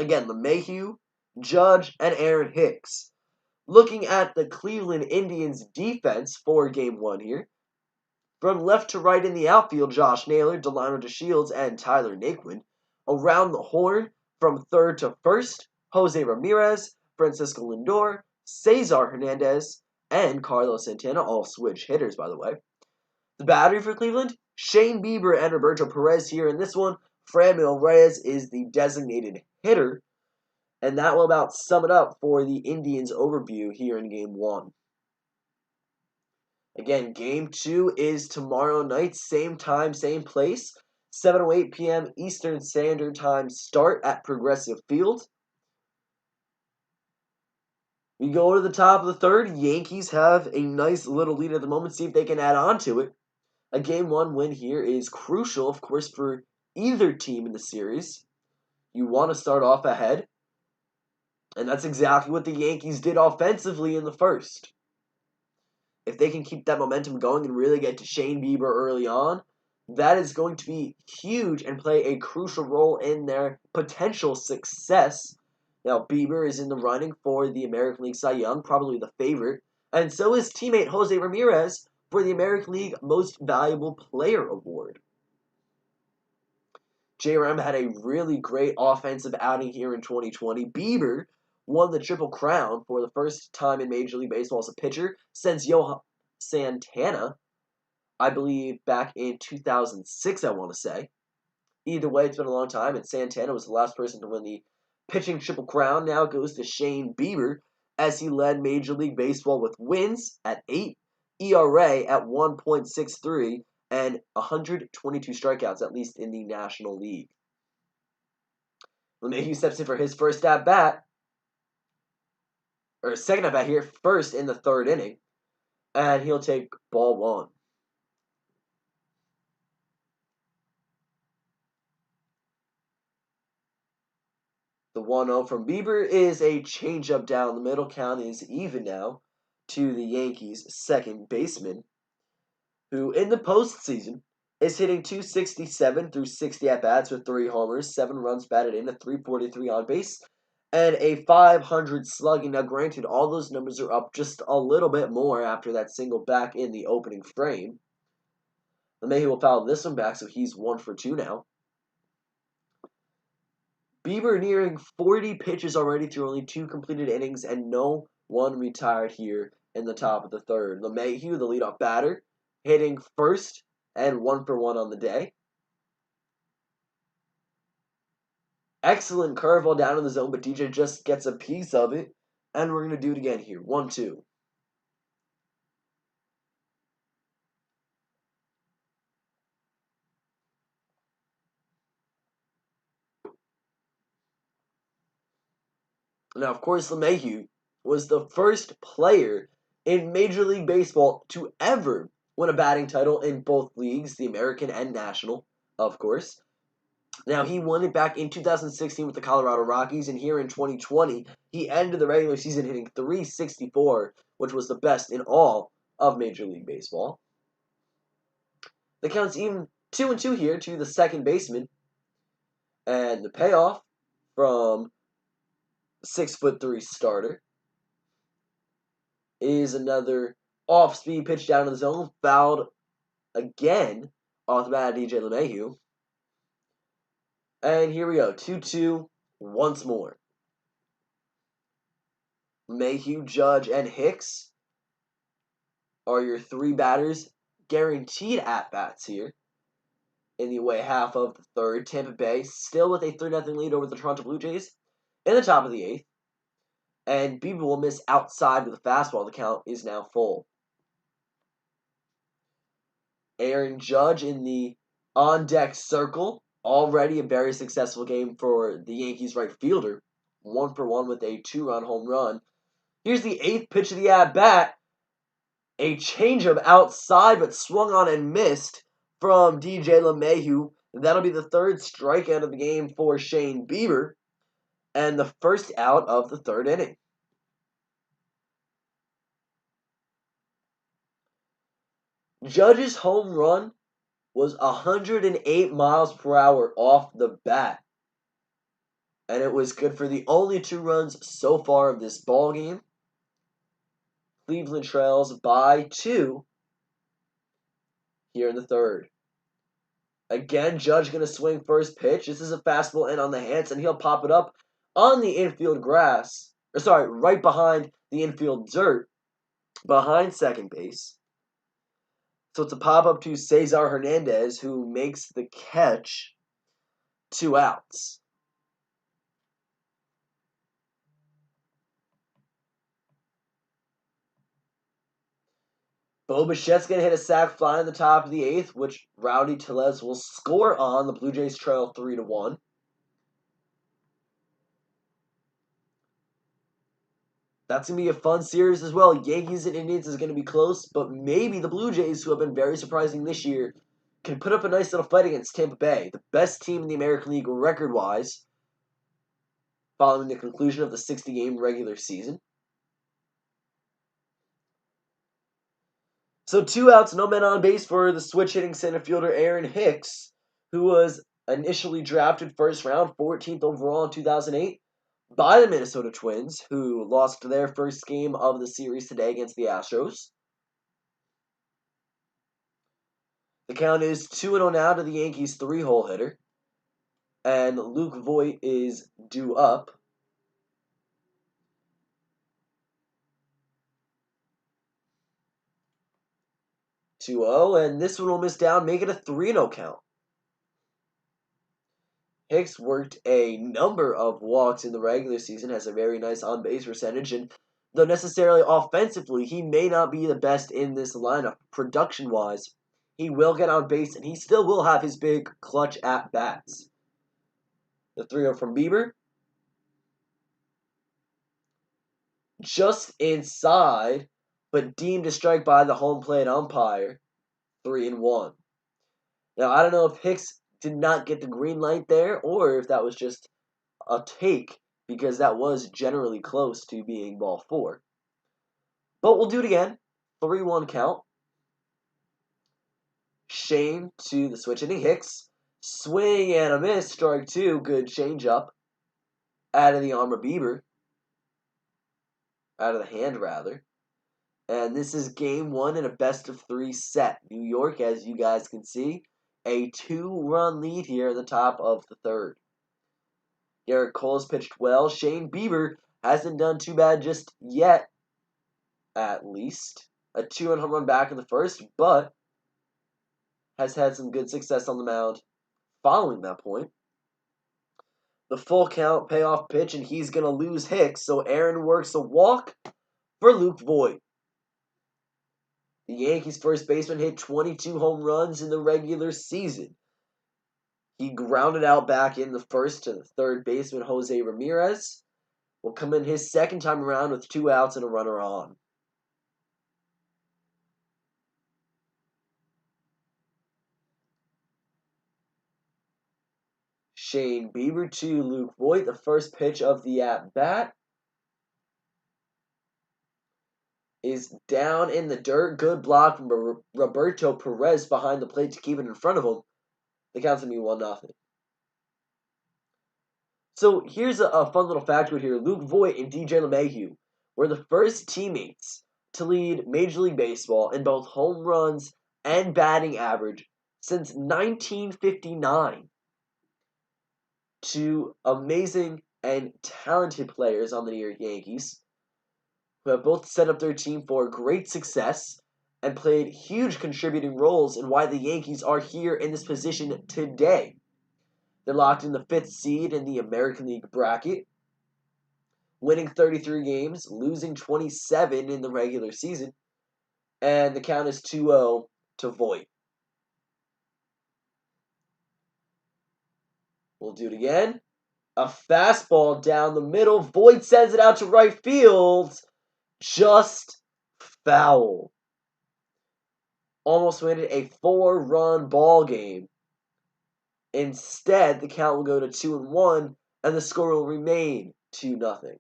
Again, LeMahieu, Judge, and Aaron Hicks. Looking at the Cleveland Indians defense for Game 1 here. From left to right in the outfield, Josh Naylor, Delino DeShields, and Tyler Naquin. Around the horn, from 3rd to 1st, Jose Ramirez, Francisco Lindor, Cesar Hernandez, and Carlos Santana, all switch hitters, by the way. The battery for Cleveland, Shane Bieber and Roberto Perez here in this one. Franmil Reyes is the designated hitter. And that will about sum it up for the Indians overview here in Game 1. Again, Game 2 is tomorrow night, same time, same place. 7:08 p.m. Eastern Standard Time start at Progressive Field. We go to the top of the 3rd. Yankees have a nice little lead at the moment. See if they can add on to it. A Game 1 win here is crucial, of course, for either team in the series. You want to start off ahead. And that's exactly what the Yankees did offensively in the 1st. If they can keep that momentum going and really get to Shane Bieber early on, that is going to be huge and play a crucial role in their potential success. Now, Bieber is in the running for the American League Cy Young, probably the favorite. And so is teammate Jose Ramirez for the American League Most Valuable Player Award. JRM had a really great offensive outing here in 2020. Bieber won the Triple Crown for the first time in Major League Baseball as a pitcher since Johan Santana, I believe back in 2006, I want to say. Either way, it's been a long time, and Santana was the last person to win the pitching Triple Crown. Now it goes to Shane Bieber as he led Major League Baseball with wins at 8, ERA at 1.63, and 122 strikeouts, at least in the National League. LeMahieu steps in for his first at-bat, or second at-bat here, first in the 3rd inning, and he'll take ball 1. The 1-0 from Bieber is a changeup down the middle. Count is even now to the Yankees' second baseman, who in the postseason is hitting .267 through 60 at-bats with 3 homers, 7 runs batted in, a .343 on base, and a .500 slugging. Now, granted, all those numbers are up just a little bit more after that single back in the opening frame. LeMahieu will foul this one back, so he's 1 for 2 now. Bieber nearing 40 pitches already through only 2 completed innings, and no one retired here in the top of the third. LeMahieu, the leadoff batter, hitting first and 1 for 1 on the day. Excellent curveball down in the zone, but DJ just gets a piece of it, and we're going to do it again here. 1-2. Now, of course, LeMahieu was the first player in Major League Baseball to ever win a batting title in both leagues, the American and National, of course. Now, he won it back in 2016 with the Colorado Rockies, and here in 2020, he ended the regular season hitting .364, which was the best in all of Major League Baseball. The count's even 2-2 here to the second baseman, and the payoff from 6'3" starter is another off-speed pitch down to the zone, fouled again off the bat of DJ LeMahieu. And here we go, 2-2 once more. Mayhew, Judge, and Hicks are your 3 batters, guaranteed at-bats here in the away half of the third. Tampa Bay still with a 3-0 lead over the Toronto Blue Jays in the top of the 8th. And Bieber will miss outside with a fastball. The count is now full. Aaron Judge in the on-deck circle. Already a very successful game for the Yankees right fielder. 1 for 1 with a 2-run home run. Here's the 8th pitch of the at-bat. A changeup outside, but swung on and missed from DJ LeMahieu. That'll be the 3rd strikeout of the game for Shane Bieber, and the first out of the 3rd inning. Judge's home run was 108 miles per hour off the bat, and it was good for the only 2 runs so far of this ball game. Cleveland trails by 2 here in the 3rd. Again, Judge going to swing first pitch. This is a fastball in on the hands, and he'll pop it up on the infield grass. Right behind the infield dirt, behind second base. So it's a pop-up to Cesar Hernandez, who makes the catch. 2 outs. Bo Bichette's going to hit a sac fly in the top of the 8th, which Rowdy Tellez will score on. The Blue Jays trail 3-1. That's going to be a fun series as well. Yankees and Indians is going to be close, but maybe the Blue Jays, who have been very surprising this year, can put up a nice little fight against Tampa Bay, the best team in the American League record-wise, following the conclusion of the 60-game regular season. So 2 outs, no men on base for the switch-hitting center fielder Aaron Hicks, who was initially drafted first round, 14th overall in 2008, by the Minnesota Twins, who lost their first game of the series today against the Astros. The count is 2-0 now to the Yankees' 3-hole hitter, and Luke Voit is due up. And this one will miss down, make it a 3-0 count. Hicks worked a number of walks in the regular season, has a very nice on-base percentage, and though necessarily offensively, he may not be the best in this lineup production-wise, he will get on base, and he still will have his big clutch at-bats. The 3-0 from Bieber. Just inside, but deemed a strike by the home plate umpire. 3-1. Now, I don't know if Hicks did not get the green light there, or if that was just a take because that was generally close to being ball 4. But we'll do it again. 3-1 count. Shane to the switch hitting Hicks. Swing and a miss. Strike 2. Good changeup. Out of the arm of Bieber. Out of the hand, rather. And this is game 1 in a best-of-3 set. New York, as you guys can see, a 2-run lead here at the top of the 3rd. Garrett Cole's pitched well. Shane Bieber hasn't done too bad just yet, at least. A 2-run home run back in the 1st, but has had some good success on the mound following that point. The full count payoff pitch, and he's going to lose Hicks, so Aaron works a walk for Luke Voit. The Yankees' first baseman hit 22 home runs in the regular season. He grounded out back in the 1st to the 3rd baseman, Jose Ramirez. Will come in his 2nd time around with 2 outs and a runner on. Shane Bieber to Luke Voit, the first pitch of the at-bat. Is down in the dirt. Good block from Roberto Perez behind the plate to keep it in front of him. The count's going to be 1-0. So here's a fun little factoid here. Luke Voit and DJ LeMahieu were the first teammates to lead Major League Baseball in both home runs and batting average since 1959. Two amazing and talented players on the New York Yankees who have both set up their team for great success and played huge contributing roles in why the Yankees are here in this position today. They're locked in the 5th seed in the American League bracket, winning 33 games, losing 27 in the regular season, and the count is 2-0 to Voit. We'll do it again. A fastball down the middle. Voit sends it out to right field. Just foul. Almost win it a 4-run ball game. Instead, the count will go to 2-1, and the score will remain 2-0.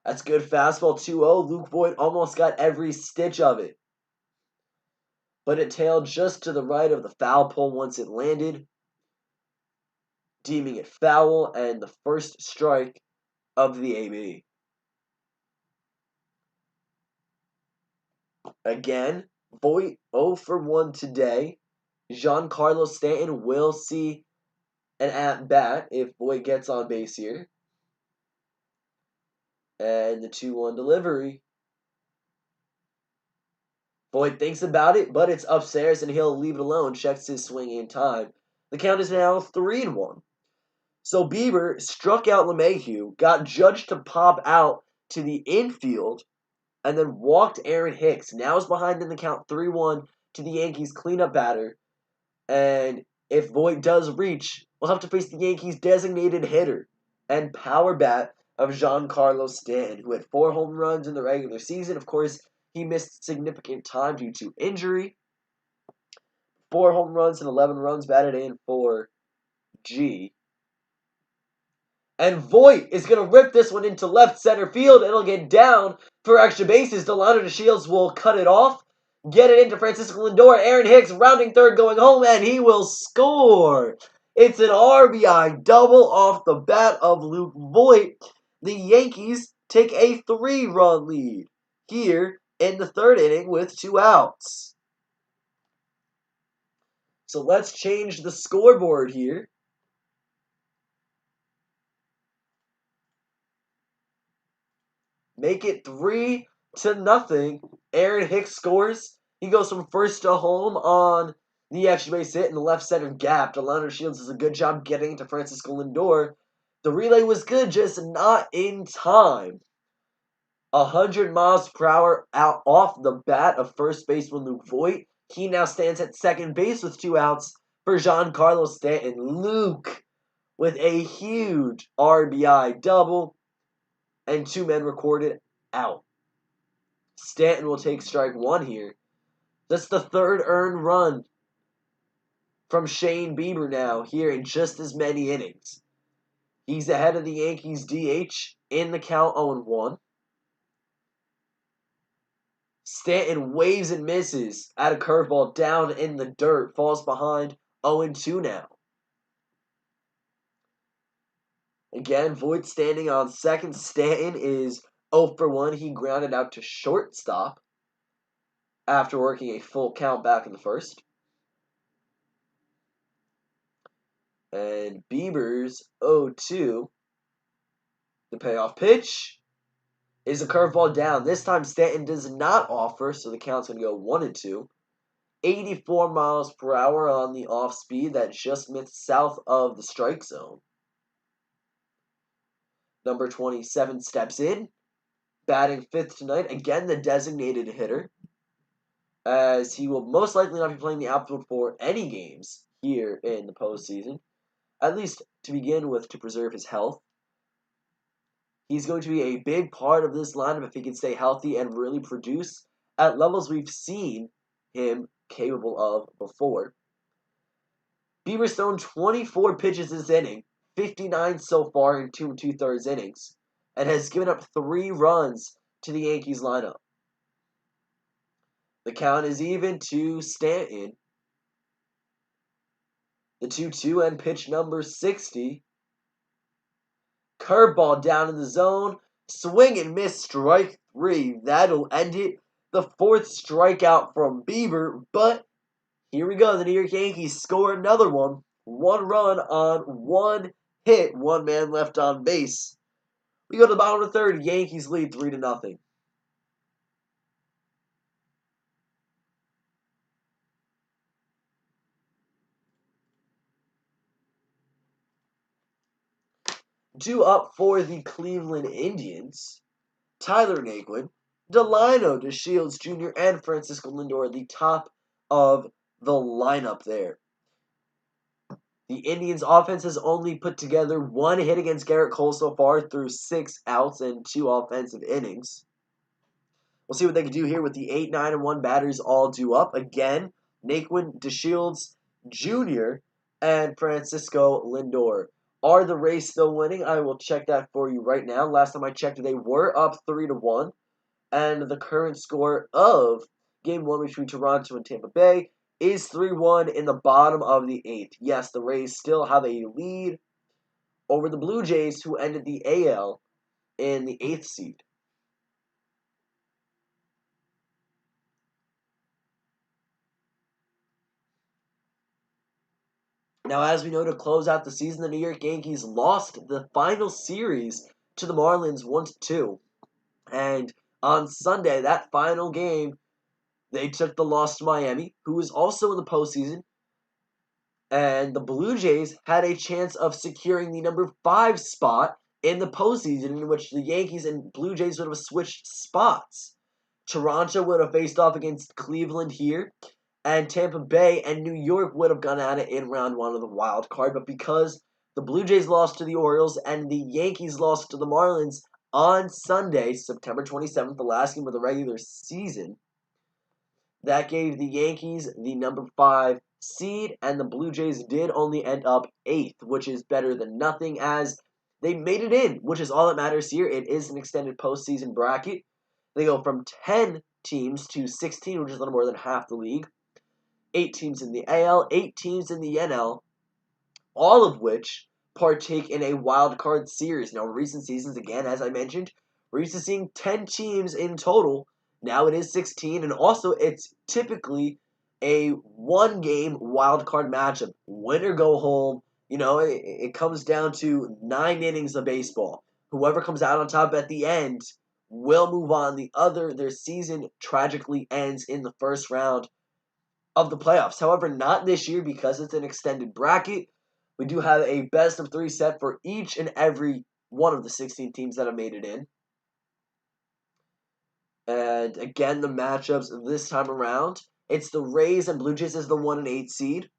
That's good fastball, 2-0. Luke Voit almost got every stitch of it. But it tailed just to the right of the foul pole once it landed, deeming it foul and the first strike of the AB. Again, Voit 0 for 1 today. Giancarlo Stanton will see an at-bat if Voit gets on base here. And the 2-1 delivery. Voit thinks about it, but it's upstairs and he'll leave it alone. Checks his swing in time. The count is now 3-1. So Bieber struck out LeMahieu, got judged to pop out to the infield, and then walked Aaron Hicks. Now is behind in the count 3-1 to the Yankees cleanup batter. And if Voit does reach, we'll have to face the Yankees' designated hitter and power bat of Giancarlo Stanton, who had 4 home runs in the regular season. Of course, he missed significant time due to injury. 4 home runs and 11 runs batted in for G. And Voit is going to rip this one into left center field. It'll get down for extra bases. Delano DeShields will cut it off. Get it into Francisco Lindor. Aaron Hicks rounding third going home, and he will score. It's an RBI double off the bat of Luke Voit. The Yankees take a 3-run lead here in the 3rd inning with 2 outs. So let's change the scoreboard here. Make it 3-0. Aaron Hicks scores. He goes from first to home on the extra base hit in the left center gap. Delano Shields does a good job getting to Francisco Lindor. The relay was good, just not in time. 100 miles per hour out off the bat of first baseman Luke Voit. He now stands at second base with 2 outs for Giancarlo Stanton. Luke with a huge RBI double and 2 men recorded out. Stanton will take strike 1 here. That's the 3rd earned run from Shane Bieber now here in just as many innings. He's ahead of the Yankees DH in the count 0-1. Stanton waves and misses at a curveball down in the dirt. Falls behind 0-2 now. Again, Voit standing on second. Stanton is 0-for-1. He grounded out to shortstop after working a full count back in the first. And Bieber's 0-2. The payoff pitch is a curveball down. This time Stanton does not offer, so the count's going to go 1-2. 84 miles per hour on the off speed that just missed south of the strike zone. Number 27 steps in, batting fifth tonight. Again, the designated hitter, as he will most likely not be playing the outfield for any games here in the postseason, at least to begin with, to preserve his health. He's going to be a big part of this lineup if he can stay healthy and really produce at levels we've seen him capable of before. Bieber's thrown 24 pitches this inning, 59 so far in 2 2/3 innings, and has given up 3 runs to the Yankees lineup. The count is even to Stanton. The 2-2 and pitch number 60. Curveball down in the zone. Swing and miss, strike 3. That'll end it. The 4th strikeout from Bieber, but here we go. The New York Yankees score another one. 1 run on 1 hit. 1 man left on base. We go to the bottom of the third. Yankees lead 3-0. Due up for the Cleveland Indians, Tyler Naquin, Delino DeShields Jr., and Francisco Lindor at the top of the lineup there. The Indians' offense has only put together 1 hit against Garrett Cole so far through 6 outs and 2 offensive innings. We'll see what they can do here with the 8, 9, and 1 batters all due up. Again, Naquin, DeShields Jr., and Francisco Lindor. Are the Rays still winning? I will check that for you right now. Last time I checked, they were up 3-1. And the current score of Game 1 between Toronto and Tampa Bay is 3-1 in the bottom of the 8th. Yes, the Rays still have a lead over the Blue Jays, who ended the AL in the 8th seed. Now, as we know, to close out the season, the New York Yankees lost the final series to the Marlins 1-2. And on Sunday, that final game, they took the loss to Miami, who was also in the postseason. And the Blue Jays had a chance of securing the number 5 spot in the postseason, in which the Yankees and Blue Jays would have switched spots. Toronto would have faced off against Cleveland here, and Tampa Bay and New York would have gone at it in round 1 of the wild card. But because the Blue Jays lost to the Orioles and the Yankees lost to the Marlins on Sunday, September 27th, the last game of the regular season, that gave the Yankees the number 5 seed, and the Blue Jays did only end up 8th, which is better than nothing, as they made it in, which is all that matters here. It is an extended postseason bracket. They go from 10 teams to 16, which is a little more than half the league. 8 teams in the AL, 8 teams in the NL, all of which partake in a wild card series. Now, in recent seasons, again, as I mentioned, we're used to seeing 10 teams in total. Now it is 16, and also it's typically a 1-game wild card matchup. Win or go home. You know, it comes down to 9 innings of baseball. Whoever comes out on top at the end will move on. Their season tragically ends in the first round of the playoffs. However, not this year because it's an extended bracket. We do have a best of 3 set for each and every one of the 16 teams that have made it in. And again, the matchups this time around, it's the Rays and Blue Jays as the 1 and 8 seed.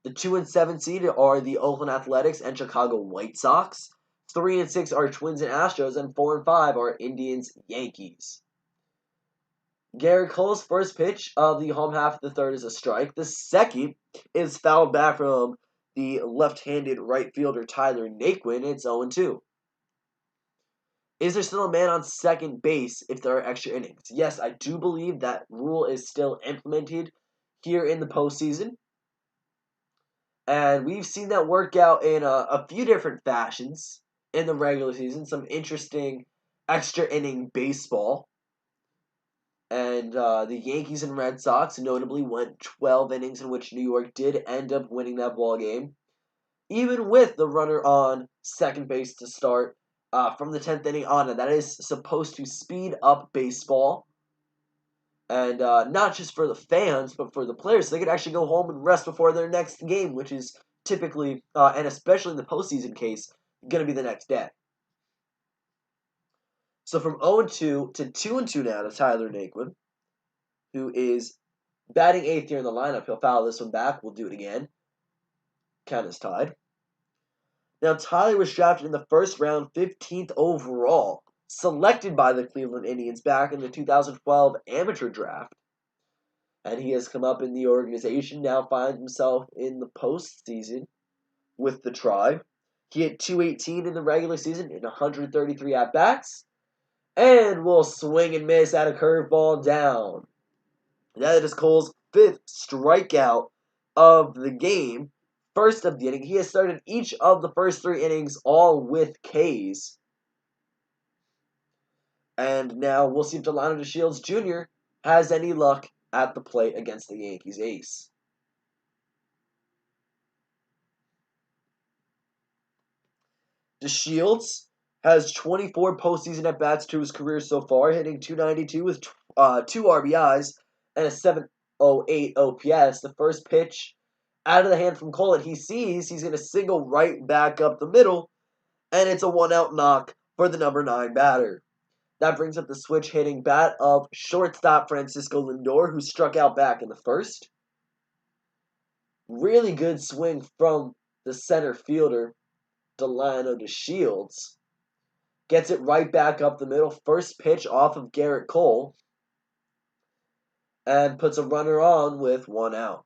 The 2 and 7 seed are the Oakland Athletics and Chicago White Sox. 3 and 6 are Twins and Astros, and 4 and 5 are Indians, Yankees. Garrett Cole's first pitch of the home half of the third is a strike. The second is fouled back from the left-handed right fielder Tyler Naquin, it's 0-2. Is there still a man on second base if there are extra innings? Yes, I do believe that rule is still implemented here in the postseason. And we've seen that work out in a few different fashions in the regular season. Some interesting extra inning baseball. And the Yankees and Red Sox notably went 12 innings in which New York did end up winning that ball game. Even with the runner on second base to start from the 10th inning on. And that is supposed to speed up baseball. And not just for the fans, but for the players. So they could actually go home and rest before their next game, which is typically, and especially in the postseason case, going to be the next day. So from 0-2 to 2-2 now to Tyler Naquin, who is batting 8th here in the lineup. He'll foul this one back. We'll do it again. Count is tied. Now, Tyler was drafted in the first round, 15th overall, selected by the Cleveland Indians back in the 2012 amateur draft. And he has come up in the organization, now finds himself in the postseason with the Tribe. He hit .218 in the regular season in 133 at-bats, and will swing and miss at a curveball down. That is Cole's 5th strikeout of the game. First of the inning. He has started each of the first 3 innings, all with Ks. And now we'll see if Delino DeShields Jr. has any luck at the plate against the Yankees ace. DeShields has 24 postseason at-bats to his career so far, hitting .292 with 2 RBIs and a .708 OPS. The first pitch out of the hand from Cole, and he sees he's going to single right back up the middle, and it's a 1-out knock for the number 9 batter. That brings up the switch-hitting bat of shortstop Francisco Lindor, who struck out back in the first. Really good swing from the center fielder, Delino DeShields. Gets it right back up the middle. First pitch off of Garrett Cole. And puts a runner on with 1 out.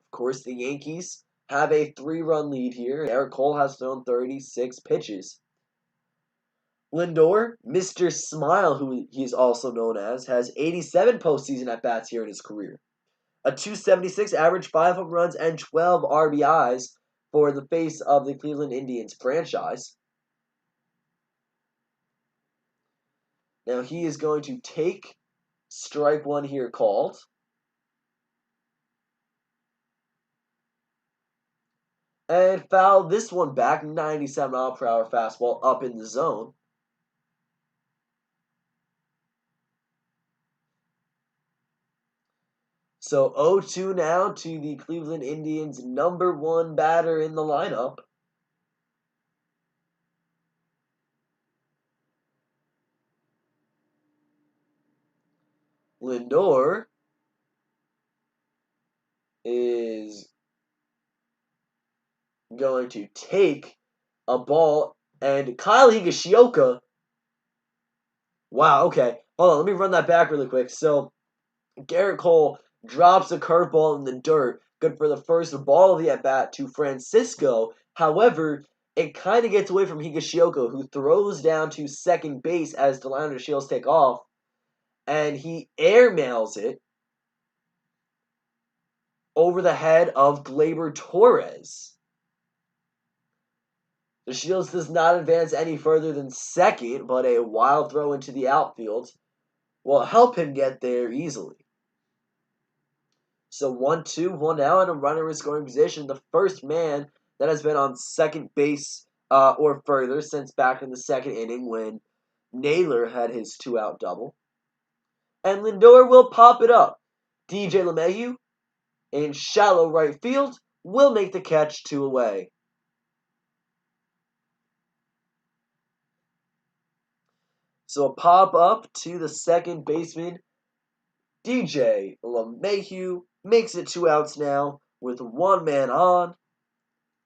Of course, the Yankees have a 3-run lead here. Garrett Cole has thrown 36 pitches. Lindor, Mr. Smile, who he's also known as, has 87 postseason at-bats here in his career. A .276 average, 5 home runs, and 12 RBIs for the face of the Cleveland Indians franchise. Now he is going to take strike 1 here called. And foul this one back, 97-mile-per-hour fastball up in the zone. So 0-2 now to the Cleveland Indians' number 1 batter in the lineup. Lindor is going to take a ball, and Kyle Higashioka. Wow, okay. Hold on, let me run that back really quick. So, Garrett Cole drops a curveball in the dirt. Good for the first ball of the at-bat to Francisco. However, it kind of gets away from Higashioka, who throws down to second base as Delino DeShields take off. And he airmails it over the head of Gleyber Torres. DeShields does not advance any further than second, but a wild throw into the outfield will help him get there easily. So 1-2, 1 out, and a runner in scoring position. The first man that has been on second base or further since back in the second inning when Naylor had his 2-out double. And Lindor will pop it up. DJ LeMahieu in shallow right field will make the catch 2 away. So a pop up to the second baseman. DJ LeMahieu makes it 2 outs now with 1 man on.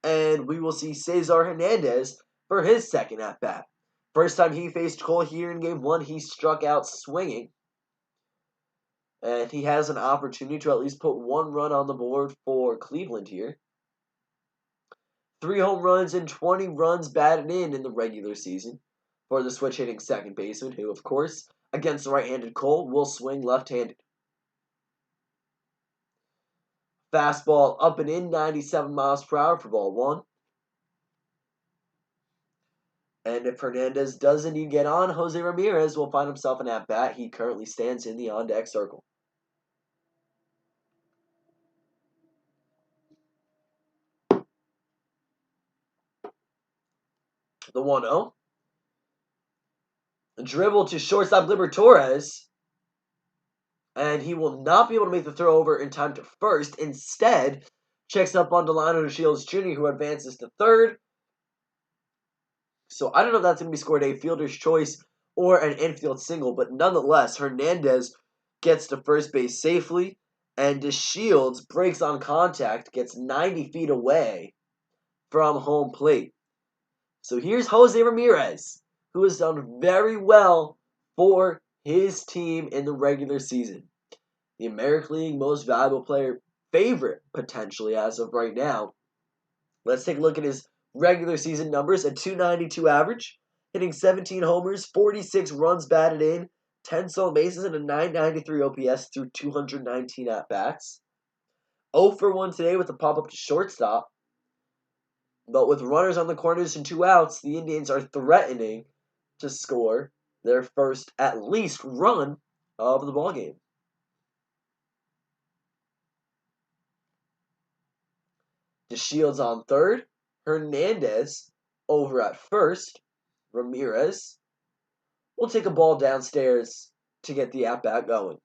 And we will see Cesar Hernandez for his second at-bat. First time he faced Cole here in Game 1, he struck out swinging. And he has an opportunity to at least put 1 run on the board for Cleveland here. 3 home runs and 20 runs batted in the regular season for the switch-hitting second baseman, who, of course, against the right-handed Cole, will swing left-handed. Fastball up and in, 97 miles per hour for ball 1. And if Hernandez does indeed get on, Jose Ramirez will find himself an at-bat. He currently stands in the on-deck circle. The 1-0. Dribble to shortstop Roberto Perez. And he will not be able to make the throw over in time to first. Instead, checks up on Delano Shields Jr., who advances to third. So I don't know if that's going to be scored a fielder's choice or an infield single, but nonetheless, Hernandez gets to first base safely, and DeShields breaks on contact, gets 90 feet away from home plate. So here's Jose Ramirez, who has done very well for his team in the regular season. The American League Most Valuable Player favorite, potentially, as of right now. Let's take a look at his regular season numbers. A .292 average, hitting 17 homers, 46 runs batted in, 10 stolen bases, and a .993 OPS through 219 at-bats. 0 for 1 today with a pop-up to shortstop. But with runners on the corners and 2 outs, the Indians are threatening to score their first, at least, run of the ballgame. DeShields on third. Hernandez over at first. Ramirez will take a ball downstairs to get the at-bat going.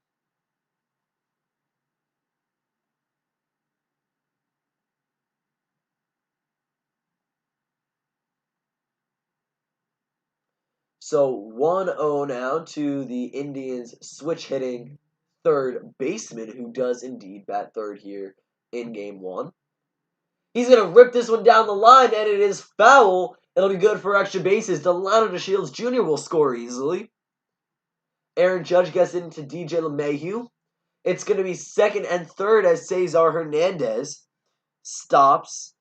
So 1-0 now to the Indians switch-hitting third baseman, who does indeed bat third here in Game 1. He's going to rip this one down the line, and it is foul. It'll be good for extra bases. Delano DeShields Jr. will score easily. Aaron Judge gets it into DJ LeMahieu. It's going to be second and third as Cesar Hernandez stops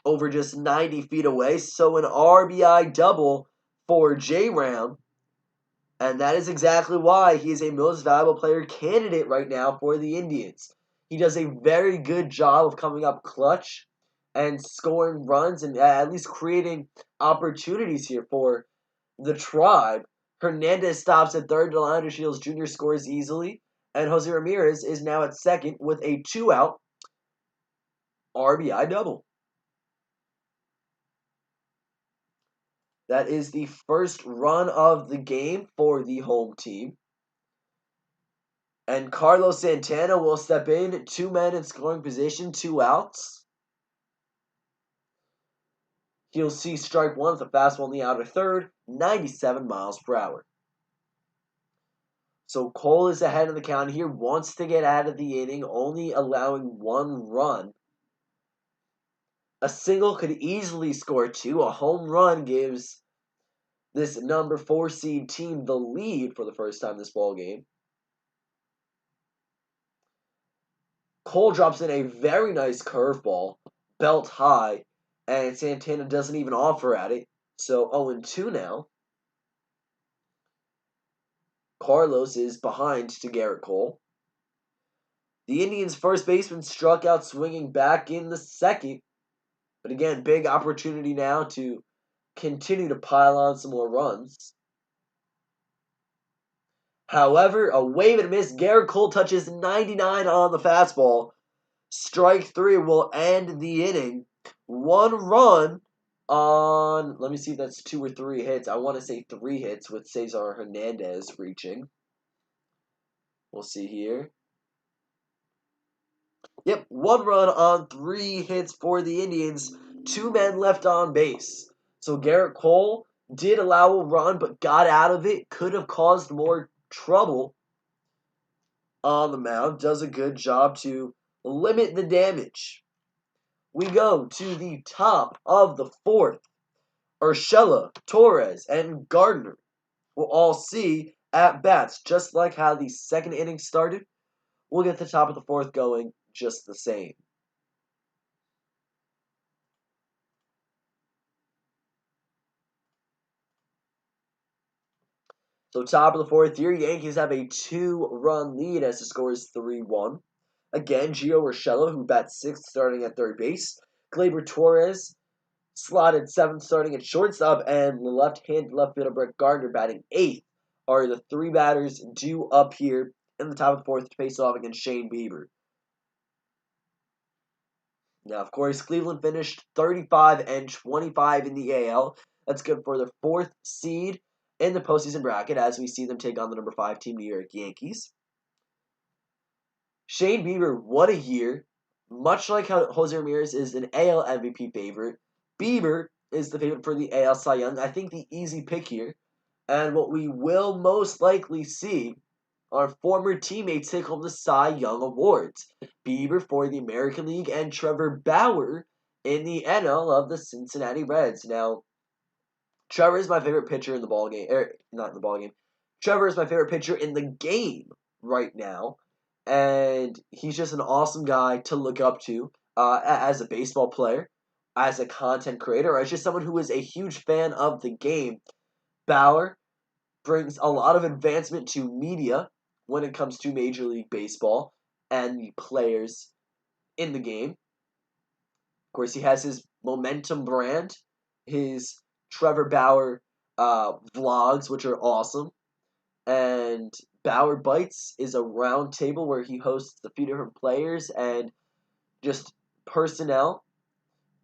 over just 90 feet away. So an RBI double for J-Ram. And that is exactly why he is a most valuable player candidate right now for the Indians. He does a very good job of coming up clutch and scoring runs and at least creating opportunities here for the Tribe. Hernandez stops at third. Delano DeShields Jr. scores easily. And Jose Ramirez is now at second with a 2-out RBI double. That is the first run of the game for the home team. And Carlos Santana will step in. 2 men in scoring position, 2 outs. He'll see strike one with a fastball in the outer third, 97 miles per hour. So Cole is ahead of the count here, wants to get out of the inning, only allowing 1 run. A single could easily score 2. A home run gives this number 4 seed team the lead for the first time this ball game. Cole drops in a very nice curveball, belt high, and Santana doesn't even offer at it. So 0-2 now. Carlos is behind to Garrett Cole. The Indians' first baseman struck out swinging back in the second. But again, big opportunity now to continue to pile on some more runs. However, a wave and a miss. Garrett Cole touches 99 on the fastball. Strike 3 will end the inning. 1 run on, let me see if that's 2 or 3 hits. I want to say 3 hits with Cesar Hernandez reaching. We'll see here. Yep, 1 run on 3 hits for the Indians. 2 men left on base. So Garrett Cole did allow a run, but got out of it. Could have caused more trouble on the mound. Does a good job to limit the damage. We go to the top of the 4th. Urshela, Torres, and Gardner will all see at-bats, just like how the second inning started. We'll get the top of the 4th going just the same. So top of the fourth here, Yankees have a 2-run lead as the score is 3-1. Again, Gio Urshela, who bats sixth, starting at third base. Gleyber Torres, slotted seventh, starting at shortstop, and the left-handed left fielder Barrett Gardner batting eighth are the three batters due up here in the top of the fourth to face off against Shane Bieber. Now, of course, Cleveland finished 35-25 in the AL. That's good for their fourth seed in the postseason bracket as we see them take on the number 5 team, New York Yankees. Shane Bieber, what a year. Much like how Jose Ramirez is an AL MVP favorite, Bieber is the favorite for the AL Cy Young. I think the easy pick here. And what we will most likely see are former teammates take home the Cy Young Awards. Bieber for the American League and Trevor Bauer in the NL of the Cincinnati Reds. Now, Trevor is my favorite pitcher in the ball game. Not in the ball game. Trevor is my favorite pitcher in the game right now. And he's just an awesome guy to look up to as a baseball player, as a content creator, or as just someone who is a huge fan of the game. Bauer brings a lot of advancement to media when it comes to Major League Baseball and the players in the game. Of course, he has his Momentum brand, his Trevor Bauer vlogs, which are awesome. And Bauer Bites is a round table where he hosts a few different players and just personnel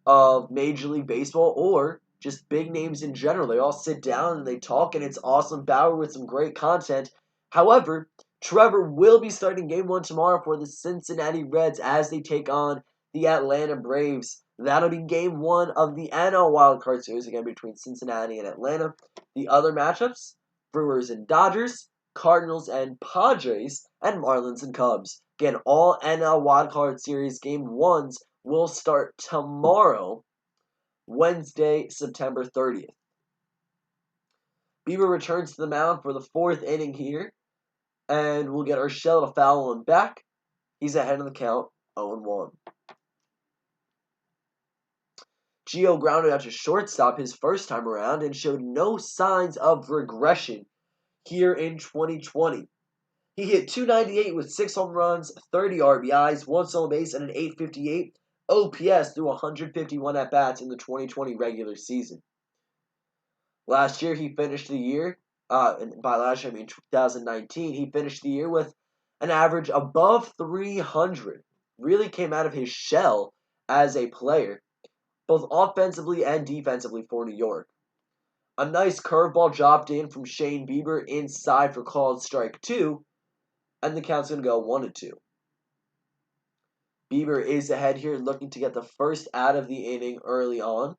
of Major League Baseball or just big names in general. They all sit down and they talk, and it's awesome. Bauer with some great content. However, Trevor will be starting Game 1 tomorrow for the Cincinnati Reds as they take on the Atlanta Braves. That'll be Game 1 of the NL Wildcard Series, again, between Cincinnati and Atlanta. The other matchups, Brewers and Dodgers, Cardinals and Padres, and Marlins and Cubs. Again, all NL Wildcard Series Game 1s will start tomorrow, Wednesday, September 30th. Bieber returns to the mound for the fourth inning here, and we'll get Urshela to foul him back. He's ahead of the count, 0-1. Gio grounded out to shortstop his first time around and showed no signs of regression here in 2020. He hit .298 with 6 home runs, 30 RBIs, 1 stolen base, and an .858 OPS through 151 at-bats in the 2020 regular season. Last year, he finished the year, and by last year I mean 2019, he finished the year with an average above 300. Really came out of his shell as a player, both offensively and defensively for New York. A nice curveball dropped in from Shane Bieber inside for called strike 2, and the count's going to go 1-2. Bieber is ahead here looking to get the first out of the inning early on.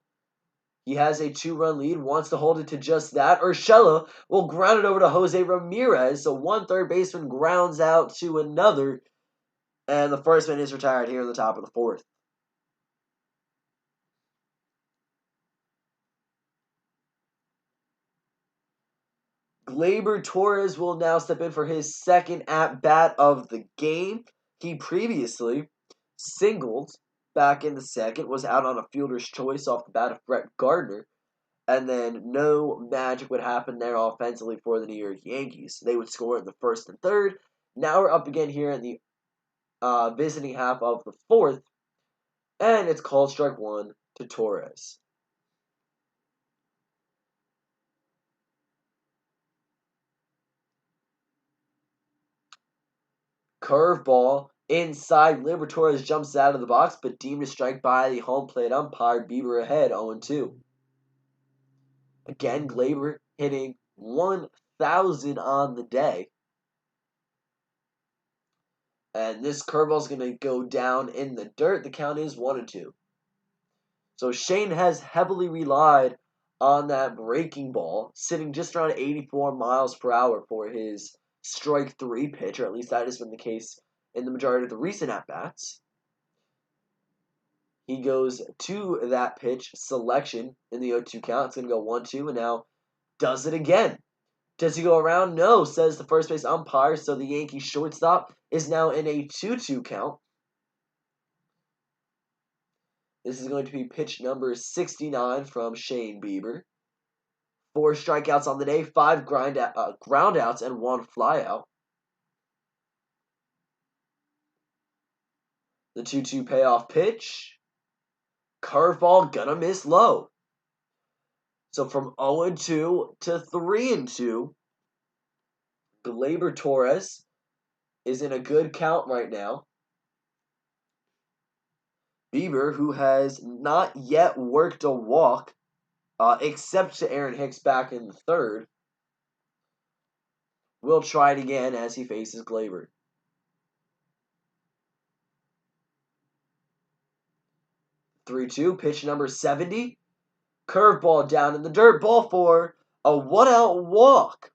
He has a 2-run lead, wants to hold it to just that. Urshela will ground it over to Jose Ramirez, so one third baseman grounds out to another, and the first man is retired here in the top of the fourth. Gleyber Torres will now step in for his second at-bat of the game. He previously singled back in the second, was out on a fielder's choice off the bat of Barrett Gardner, and then no magic would happen there offensively for the New York Yankees. They would score in the first and third. Now we're up again here in the visiting half of the fourth, and it's called strike 1 to Torres. Curveball inside. Gleyber Torres jumps out of the box, but deemed a strike by the home plate umpire. Bieber ahead, 0-2. Again, Gleyber hitting 1,000 on the day. And this curveball is going to go down in the dirt. The count is 1-2. So Shane has heavily relied on that breaking ball, sitting just around 84 miles per hour for his strike 3 pitch, or at least that has been the case in the majority of the recent at-bats. He goes to that pitch selection in the 0-2 count. It's going to go 1-2, and now does it again. Does he go around? No, says the first base umpire, so the Yankees shortstop is now in a 2-2 count. This is going to be pitch number 69 from Shane Bieber. 4 strikeouts on the day, 5 groundouts, and 1 flyout. The 2-2 payoff pitch. Curveball gonna miss low. So from 0-2 to 3-2, Gleyber Torres is in a good count right now. Bieber, who has not yet worked a walk, except to Aaron Hicks back in the third, will try it again as he faces Gleyber. 3-2, pitch number 70. Curveball down in the dirt, ball 4, a 1-out walk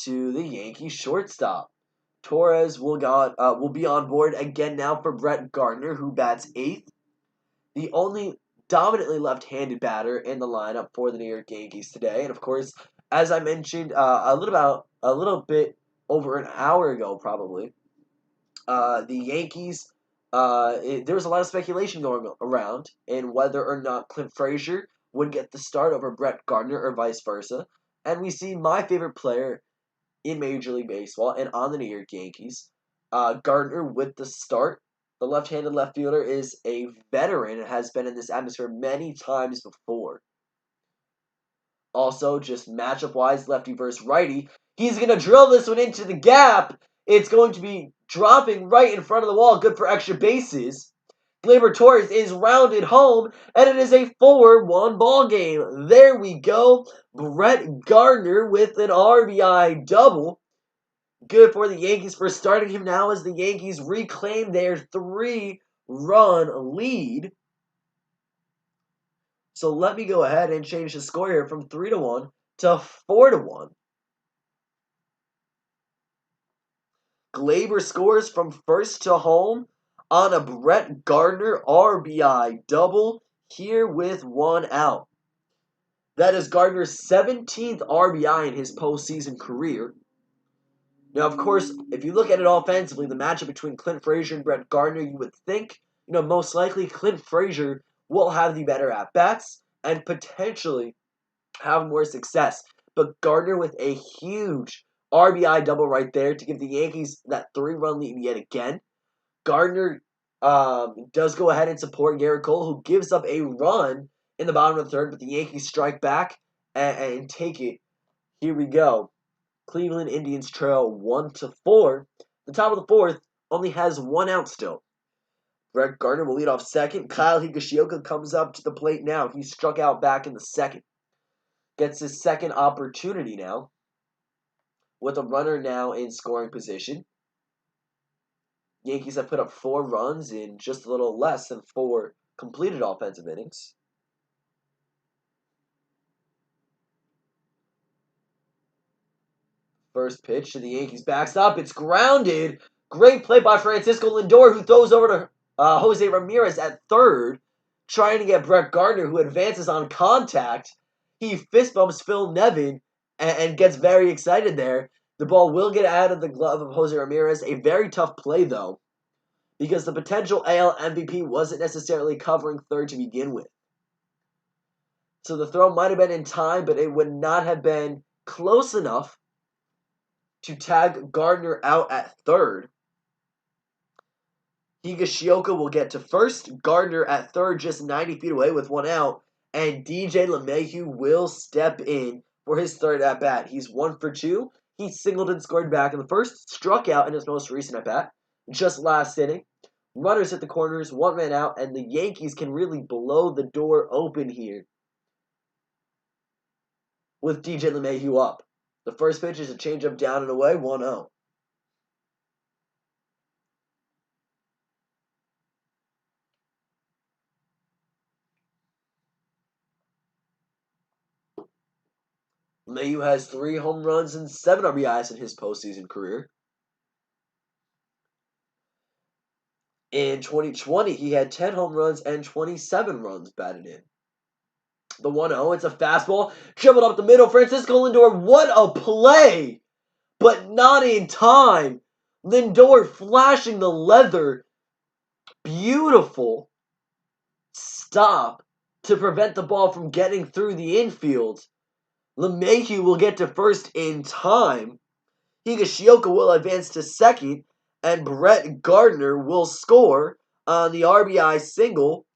to the Yankees shortstop. Torres will be on board again now for Barrett Gardner, who bats 8th. The only dominantly left-handed batter in the lineup for the New York Yankees today. And of course, as I mentioned a little bit over an hour ago, probably, the Yankees, there was a lot of speculation going around in whether or not Clint Frazier would get the start over Barrett Gardner or vice versa. And we see my favorite player in Major League Baseball and on the New York Yankees, Gardner with the start. The left-handed left fielder is a veteran and has been in this atmosphere many times before. Also, just matchup-wise, lefty versus righty, he's going to drill this one into the gap. It's going to be dropping right in front of the wall, good for extra bases. Gleyber Torres is rounded home, and it is a 4-1 ball game. There we go. Barrett Gardner with an RBI double. Good for the Yankees for starting him now as the Yankees reclaim their 3-run lead. So let me go ahead and change the score here from 3-1 to 4-1. Gleyber scores from first to home on a Barrett Gardner RBI double here with 1 out. That is Gardner's 17th RBI in his postseason career. Now, of course, if you look at it offensively, the matchup between Clint Frazier and Barrett Gardner, you would think, most likely Clint Frazier will have the better at-bats and potentially have more success. But Gardner with a huge RBI double right there to give the Yankees that 3-run lead yet again. Gardner does go ahead and support Garrett Cole, who gives up a run in the bottom of the third, but the Yankees strike back and take it. Here we go. Cleveland Indians trail 1-4. The top of the fourth only has 1 out still. Barrett Gardner will lead off second. Kyle Higashioka comes up to the plate now. He struck out back in the second. Gets his second opportunity now, with a runner now in scoring position. Yankees have put up 4 runs in just a little less than 4 completed offensive innings. First pitch to the Yankees backstop. It's grounded. Great play by Francisco Lindor, who throws over to Jose Ramirez at third, trying to get Barrett Gardner, who advances on contact. He fist bumps Phil Nevin and gets very excited there. The ball will get out of the glove of Jose Ramirez. A very tough play, though, because the potential AL MVP wasn't necessarily covering third to begin with. So the throw might have been in time, but it would not have been close enough to tag Gardner out at third. Higashioka will get to first. Gardner at third, just 90 feet away with 1 out. And DJ LeMahieu will step in for his third at-bat. He's 1 for 2. He singled and scored back in the first. Struck out in his most recent at-bat, just last inning. Runners at the corners, 1 man out, and the Yankees can really blow the door open here with DJ LeMahieu up. The first pitch is a changeup down and away, 1-0. LeMahieu has 3 home runs and 7 RBIs in his postseason career. In 2020, he had 10 home runs and 27 runs batted in. The 1-0, it's a fastball, dribbled up the middle. Francisco Lindor, what a play! But not in time. Lindor flashing the leather. Beautiful stop to prevent the ball from getting through the infield. LeMahieu will get to first in time. Higashioka will advance to second, and Barrett Gardner will score on the RBI single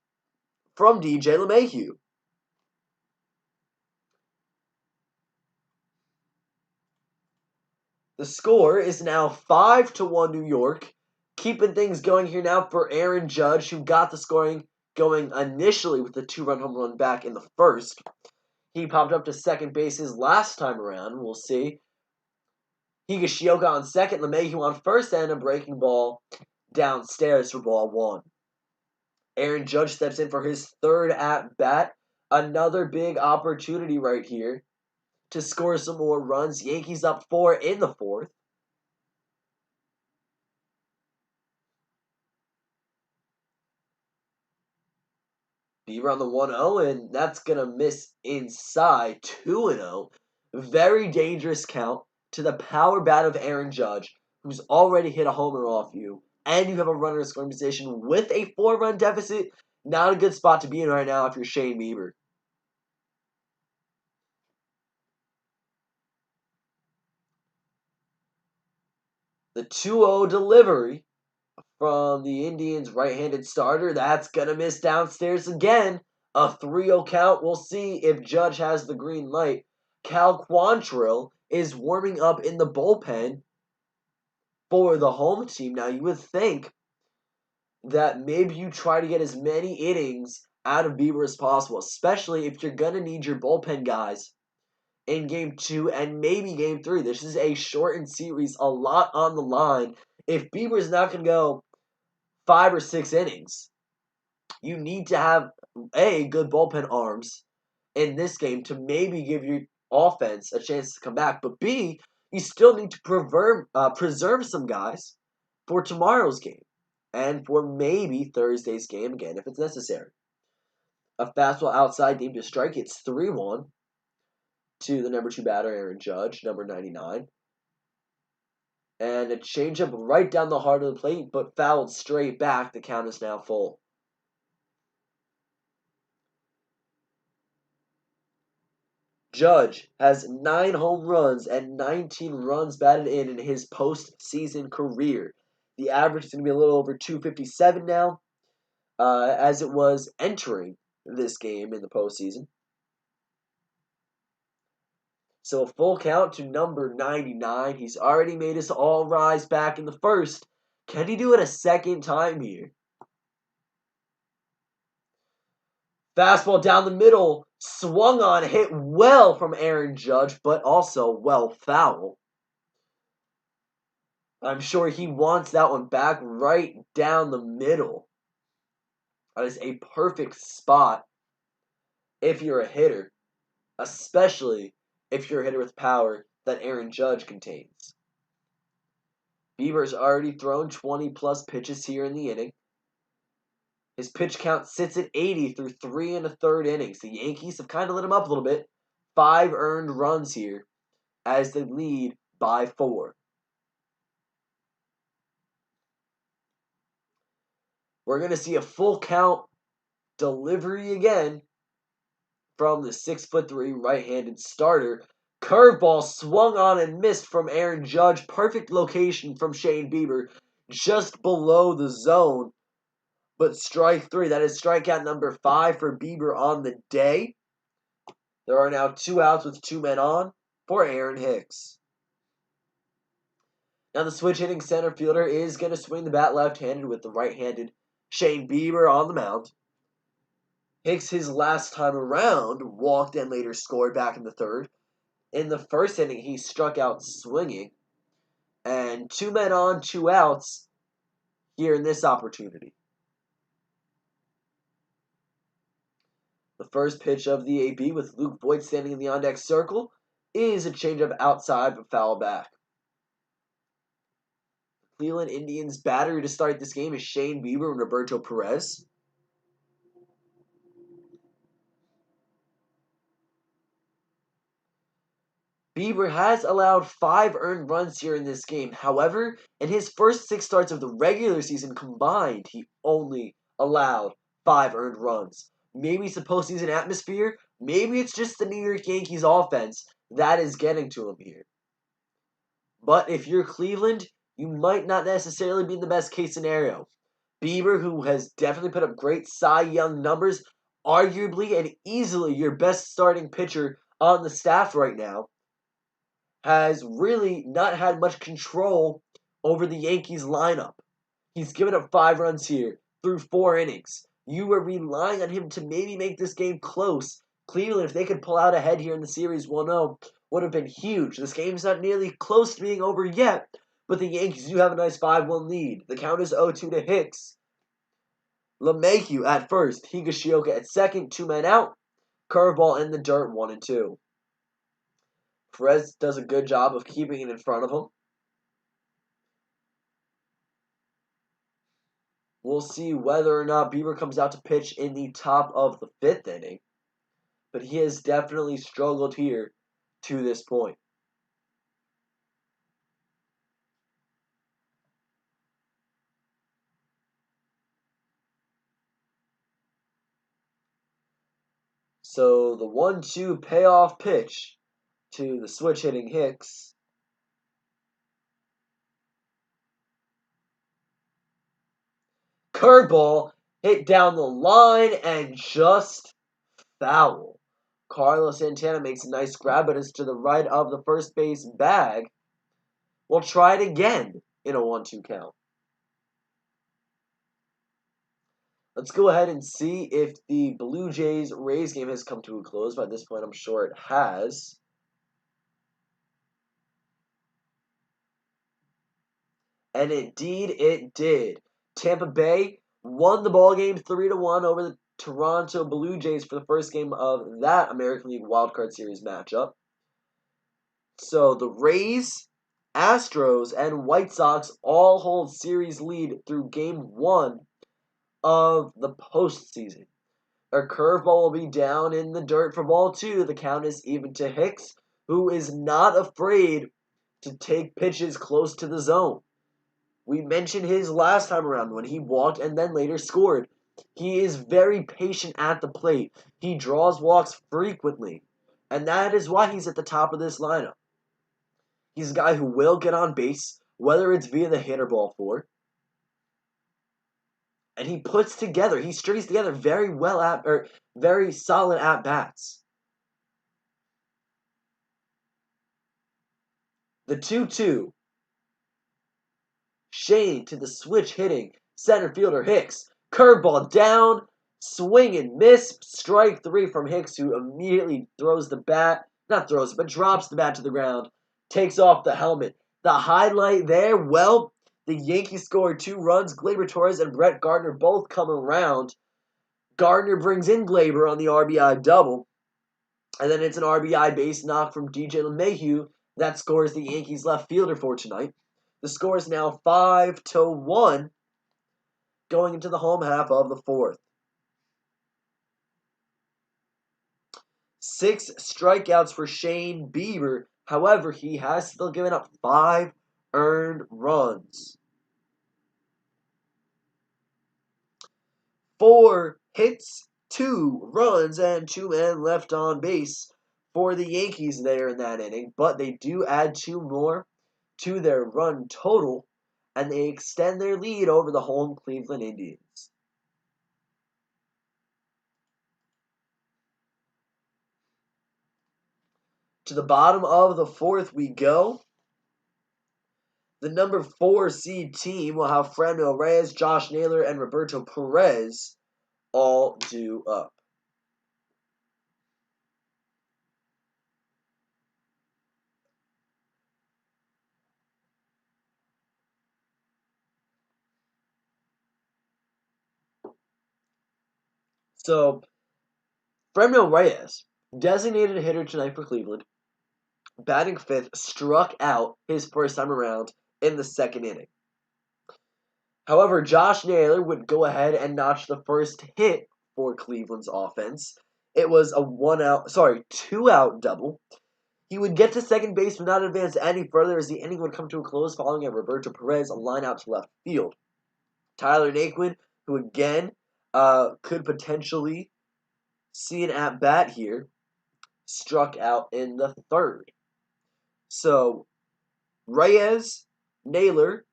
from DJ LeMahieu. The score is now 5-1 New York, keeping things going here now for Aaron Judge, who got the scoring going initially with the 2-run home run back in the first. He popped up to second base his last time around. We'll see. Higashioka on second, LeMahieu on first, and a breaking ball downstairs for ball one. Aaron Judge steps in for his third at-bat. Another big opportunity right here to score some more runs. Yankees up 4 in the fourth. Bieber on the 1-0, and that's going to miss inside 2-0. Very dangerous count to the power bat of Aaron Judge, who's already hit a homer off you, and you have a runner in scoring position with a 4-run deficit. Not a good spot to be in right now if you're Shane Bieber. The 2-0 delivery from the Indians' right-handed starter. That's going to miss downstairs again. A 3-0 count. We'll see if Judge has the green light. Cal Quantrill is warming up in the bullpen for the home team. Now, you would think that maybe you try to get as many innings out of Bieber as possible, especially if you're going to need your bullpen guys in Game 2 and maybe Game 3. This is a shortened series, a lot on the line. If Bieber's not going to go 5 or 6 innings, you need to have, A, good bullpen arms in this game to maybe give your offense a chance to come back. But B, you still need to preserve some guys for tomorrow's game and for maybe Thursday's game again if it's necessary. A fastball outside deemed a strike. It's 3-1 to the number 2 batter, Aaron Judge, number 99. And a changeup right down the heart of the plate, but fouled straight back. The count is now full. Judge has 9 home runs and 19 runs batted in his postseason career. The average is going to be a little over 257 now, as it was entering this game in the postseason. So a full count to number 99. He's already made us all rise back in the first. Can he do it a second time here? Fastball down the middle, swung on, hit well from Aaron Judge, but also well foul. I'm sure he wants that one back right down the middle. That is a perfect spot if you're a hitter, especially if you're a hitter with power that Aaron Judge contains. Bieber's already thrown 20-plus pitches here in the inning. His pitch count sits at 80 through 3 1/3 innings. The Yankees have kind of lit him up a little bit. 5 earned runs here as they lead by 4. We're going to see a full count delivery again from the 6'3" right-handed starter. Curveball swung on and missed from Aaron Judge. Perfect location from Shane Bieber, just below the zone. But strike 3, that is strikeout number 5 for Bieber on the day. There are now 2 outs with 2 men on for Aaron Hicks. Now the switch hitting center fielder is going to swing the bat left-handed with the right-handed Shane Bieber on the mound. Hicks, his last time around, walked and later scored back in the third. In the first inning, he struck out swinging. And 2 men on, 2 outs here in this opportunity. The first pitch of the AB with Luke Voigt standing in the on-deck circle is a changeup outside but foul back. Cleveland Indians batter to start this game is Shane Bieber and Roberto Perez. Bieber has allowed 5 earned runs here in this game. However, in his first 6 starts of the regular season combined, he only allowed 5 earned runs. Maybe it's a postseason atmosphere, Maybe it's just the New York Yankees offense that is getting to him here. But if you're Cleveland, you might not necessarily be in the best case scenario. Bieber, who has definitely put up great Cy Young numbers, arguably and easily your best starting pitcher on the staff right now, has really not had much control over the Yankees lineup. He's given up 5 runs here through 4 innings. You were relying on him to maybe make this game close. Cleveland, if they could pull out ahead here in the series 1-0, would have been huge. This game's not nearly close to being over yet, but the Yankees do have a nice 5-1 lead. The count is 0-2 to Hicks. LeMahieu at first, Higashioka at second, 2 men out. Curveball in the dirt, 1-2. Perez does a good job of keeping it in front of him. We'll see whether or not Bieber comes out to pitch in the top of the 5th inning. But he has definitely struggled here to this point. So the 1-2 payoff pitch to the switch hitting Hicks. Curveball hit down the line and just foul. Carlos Santana makes a nice grab, but it's to the right of the first base bag. We'll try it again in a 1-2 count. Let's go ahead and see if the Blue Jays-Rays game has come to a close. By this point, I'm sure it has. And indeed, it did. Tampa Bay won the ballgame 3-1 over the Toronto Blue Jays for the first game of that American League Wildcard Series matchup. So the Rays, Astros, and White Sox all hold series lead through Game 1 of the postseason. A curveball will be down in the dirt for ball 2. The count is even to Hicks, who is not afraid to take pitches close to the zone. We mentioned his last time around when he walked and then later scored. He is very patient at the plate. He draws walks frequently. And that is why he's at the top of this lineup. He's a guy who will get on base, whether it's via the hit or ball 4. And he strings together very solid at bats. The 2-2. Shane to the switch hitting center fielder Hicks. Curveball down, swing and miss. Strike 3 from Hicks, who immediately drops the bat to the ground, takes off the helmet. The highlight there, well, the Yankees scored 2 runs. Gleyber Torres and Barrett Gardner both come around. Gardner brings in Gleyber on the RBI double. And then it's an RBI base knock from DJ LeMahieu that scores the Yankees left fielder for tonight. The score is now 5-1 going into the home half of the 4th. 6 strikeouts for Shane Bieber. However, he has still given up 5 earned runs. 4 hits, 2 runs, and 2 men left on base for the Yankees there in that inning. But they do add 2 more to their run total, and they extend their lead over the home Cleveland Indians. To the bottom of the 4th we go. The number 4 seed team will have Franmil Reyes, Josh Naylor, and Roberto Perez all due up. So, Franmil Reyes, designated hitter tonight for Cleveland, batting 5th, struck out his first time around in the 2nd inning. However, Josh Naylor would go ahead and notch the first hit for Cleveland's offense. It was a 2-out double. He would get to second base but not advance any further as the inning would come to a close following a Roberto Perez line out to left field. Tyler Naquin, who again could potentially see an at-bat here, struck out in the third. So, Reyes, Naylor,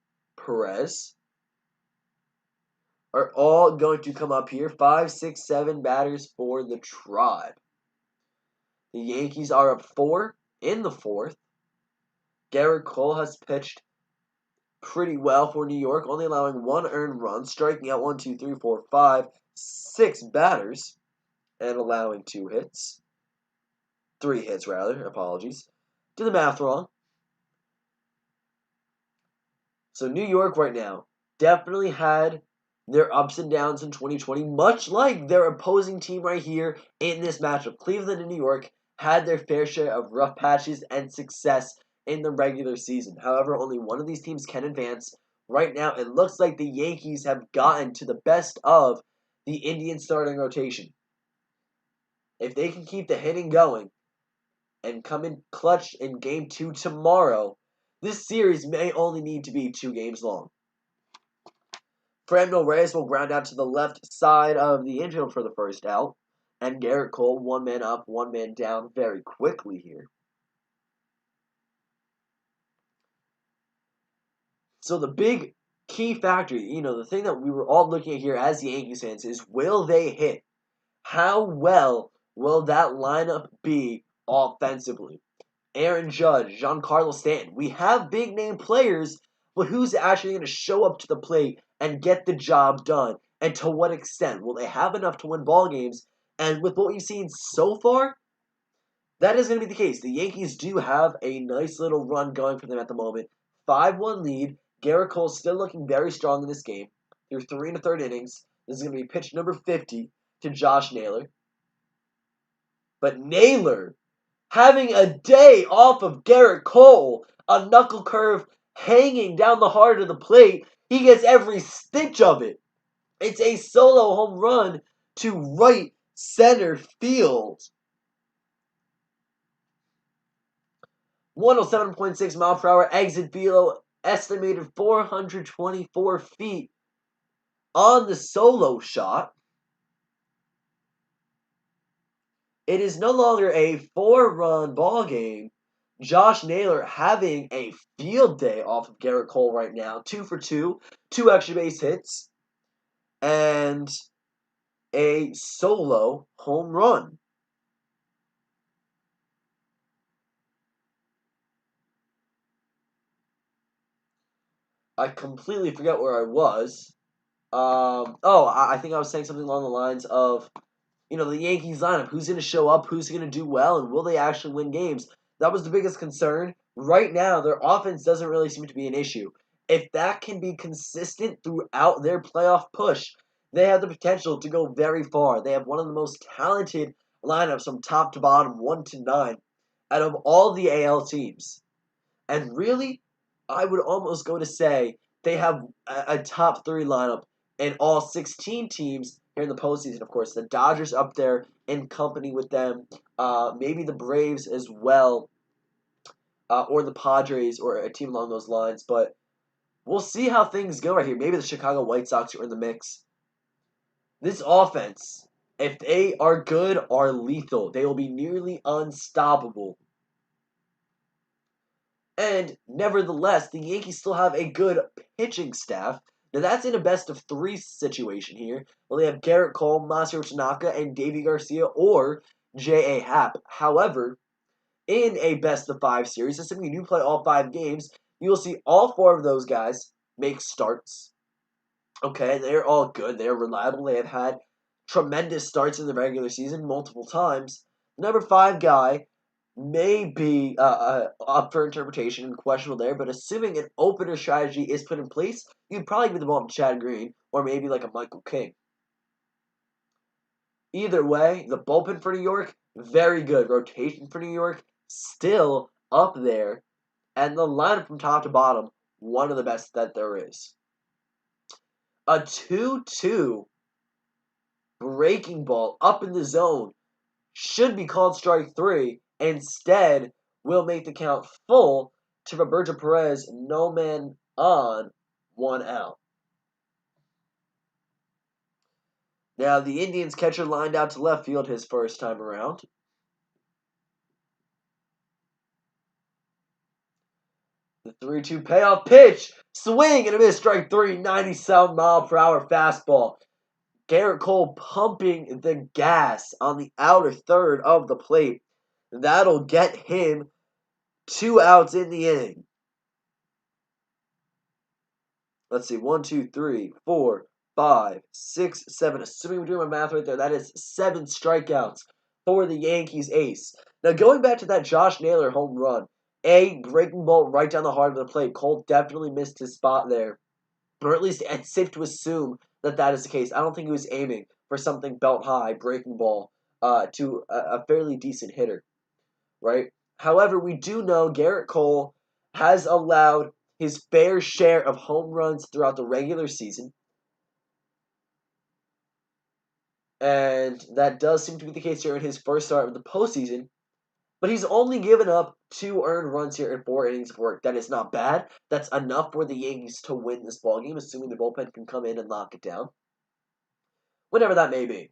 Perez are all going to come up here. 5, 6, 7 batters for the Tribe. The Yankees are up 4 in the fourth. Garrett Cole has pitched pretty well for New York, only allowing 1 earned run, striking out 1, 2, 3, 4, 5, 6 batters, and allowing 2 hits. 3 hits, rather. Apologies. Did the math wrong. So New York right now definitely had their ups and downs in 2020, much like their opposing team right here in this matchup. Cleveland and New York had their fair share of rough patches and success in the regular season. However, only one of these teams can advance. Right now, it looks like the Yankees have gotten to the best of the Indian starting rotation. If they can keep the hitting going and come in clutch in Game 2 tomorrow, this series may only need to be 2 games long. Franmil Reyes will ground out to the left side of the infield for the first out. And Garrett Cole, 1 man up, 1 man down very quickly here. So the big key factor, the thing that we were all looking at here as Yankees fans is, will they hit? How well will that lineup be offensively? Aaron Judge, Giancarlo Stanton. We have big name players, but who's actually going to show up to the plate and get the job done? And to what extent? Will they have enough to win ball games? And with what we've seen so far, that is going to be the case. The Yankees do have a nice little run going for them at the moment. 5-1 lead. Garrett Cole still looking very strong in this game. Through 3 1/3 innings. This is going to be pitch number 50 to Josh Naylor. But Naylor, having a day off of Garrett Cole, a knuckle curve hanging down the heart of the plate, he gets every stitch of it. It's a solo home run to right center field. 107.6 mile per hour exit velo, estimated 424 feet on the solo shot. It is no longer a 4-run ball game. Josh Naylor having a field day off of Garrett Cole right now. 2 for 2, 2 extra base hits, and a solo home run. I completely forget where I was. I think I was saying something along the lines of, the Yankees lineup. Who's going to show up? Who's going to do well? And will they actually win games? That was the biggest concern. Right now, their offense doesn't really seem to be an issue. If that can be consistent throughout their playoff push, they have the potential to go very far. They have one of the most talented lineups from top to bottom, 1 to 9, out of all the AL teams. And really, I would almost go to say they have a top 3 lineup in all 16 teams here in the postseason. Of course, the Dodgers up there in company with them. Maybe the Braves as well, or the Padres, or a team along those lines. But we'll see how things go right here. Maybe the Chicago White Sox are in the mix. This offense, if they are good, are lethal. They will be nearly unstoppable. And nevertheless, the Yankees still have a good pitching staff. Now that's in a best-of-3 situation here. Well, they have Garrett Cole, Masahiro Tanaka, and Davy Garcia, or J.A. Happ. However, in a best-of-5 series, assuming you do play all 5 games, you will see all 4 of those guys make starts. Okay, they're all good. They're reliable. They have had tremendous starts in the regular season multiple times. The number 5 guy may be up for interpretation and questionable there, but assuming an opener strategy is put in place, you'd probably give the ball to Chad Green, or maybe like a Michael King. Either way, the bullpen for New York, very good. Rotation for New York, still up there. And the lineup from top to bottom, one of the best that there is. A 2-2 breaking ball up in the zone should be called strike 3. Instead, will make the count full to Roberto Perez, no man on, 1 out. Now, the Indians catcher lined out to left field his first time around. The 3-2 payoff pitch. Swing and a miss. Strike three. 97-mile-per-hour fastball. Garrett Cole pumping the gas on the outer third of the plate. That'll get him 2 outs in the inning. Let's see. 1, 2, 3, 4, 5, 6, 7. Assuming we're doing my math right there, that is 7 strikeouts for the Yankees ace. Now, going back to that Josh Naylor home run, a breaking ball right down the heart of the plate. Cole definitely missed his spot there. Or at least it's safe to assume that that is the case. I don't think he was aiming for something belt high, breaking ball to a fairly decent hitter, right? However, we do know Garrett Cole has allowed his fair share of home runs throughout the regular season. And that does seem to be the case here in his first start of the postseason. But he's only given up 2 earned runs here in 4 innings of work. That is not bad. That's enough for the Yankees to win this ballgame, assuming the bullpen can come in and lock it down. Whatever that may be.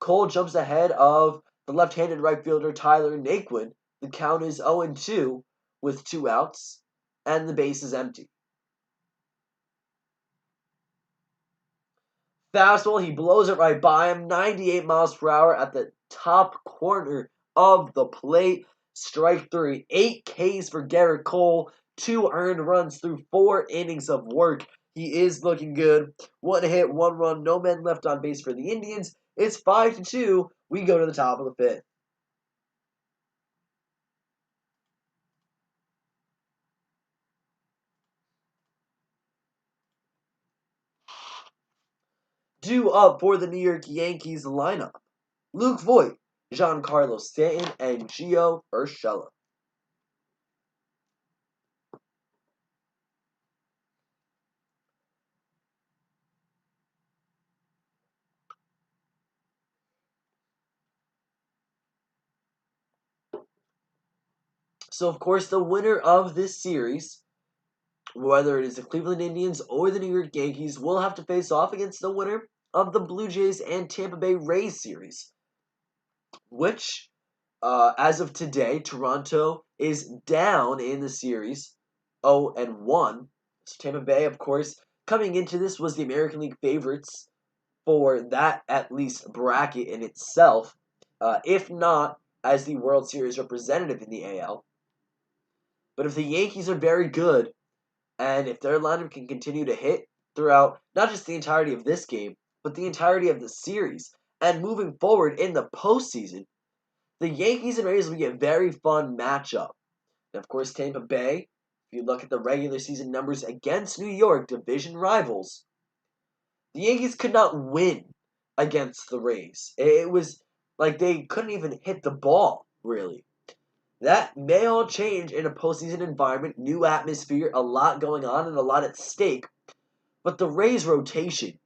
Cole jumps ahead of the left-handed right fielder Tyler Naquin. The count is 0-2 with 2 outs, and the base is empty. Fastball, he blows it right by him. 98 miles per hour at the top corner of the plate. Strike three. 8 Ks for Garrett Cole. 2 earned runs through 4 innings of work. He is looking good. 1 hit, 1 run, no men left on base for the Indians. It's 5-2. We go to the top of the 5th. Due up for the New York Yankees lineup: Luke Voit, Giancarlo Stanton, and Gio Urshela. So, of course, the winner of this series, whether it is the Cleveland Indians or the New York Yankees, will have to face off against the winner of the Blue Jays and Tampa Bay Rays series, which, as of today, Toronto is down in the series 0-1. So Tampa Bay, of course, coming into this was the American League favorites for that, at least, bracket in itself, if not as the World Series representative in the AL. But if the Yankees are very good, and if their lineup can continue to hit throughout not just the entirety of this game, but the entirety of the series, and moving forward in the postseason, the Yankees and Rays will be a very fun matchup. And of course, Tampa Bay, if you look at the regular season numbers against New York, division rivals, the Yankees could not win against the Rays. It was like they couldn't even hit the ball, really. That may all change in a postseason environment, new atmosphere, a lot going on, and a lot at stake. But the Rays' rotation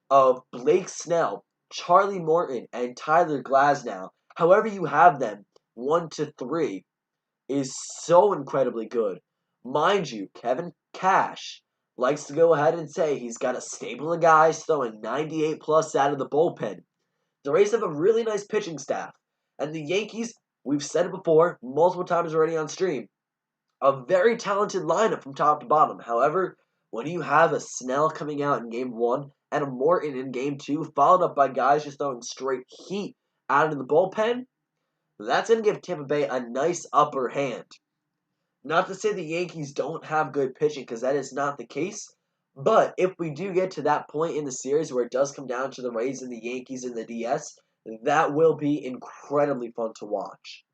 of Blake Snell, Charlie Morton, and Tyler Glasnow, however you have them, 1 to 3, is so incredibly good. Mind you, Kevin Cash likes to go ahead and say he's got a stable of guys throwing 98 plus out of the bullpen. The Rays have a really nice pitching staff, and the Yankees, we've said it before, multiple times already on stream, a very talented lineup from top to bottom. However, when you have a Snell coming out in Game 1 and a Morton in Game 2, followed up by guys just throwing straight heat out of the bullpen, that's going to give Tampa Bay a nice upper hand. Not to say the Yankees don't have good pitching, because that is not the case. But if we do get to that point in the series where it does come down to the Rays and the Yankees in the DS, that will be incredibly fun to watch.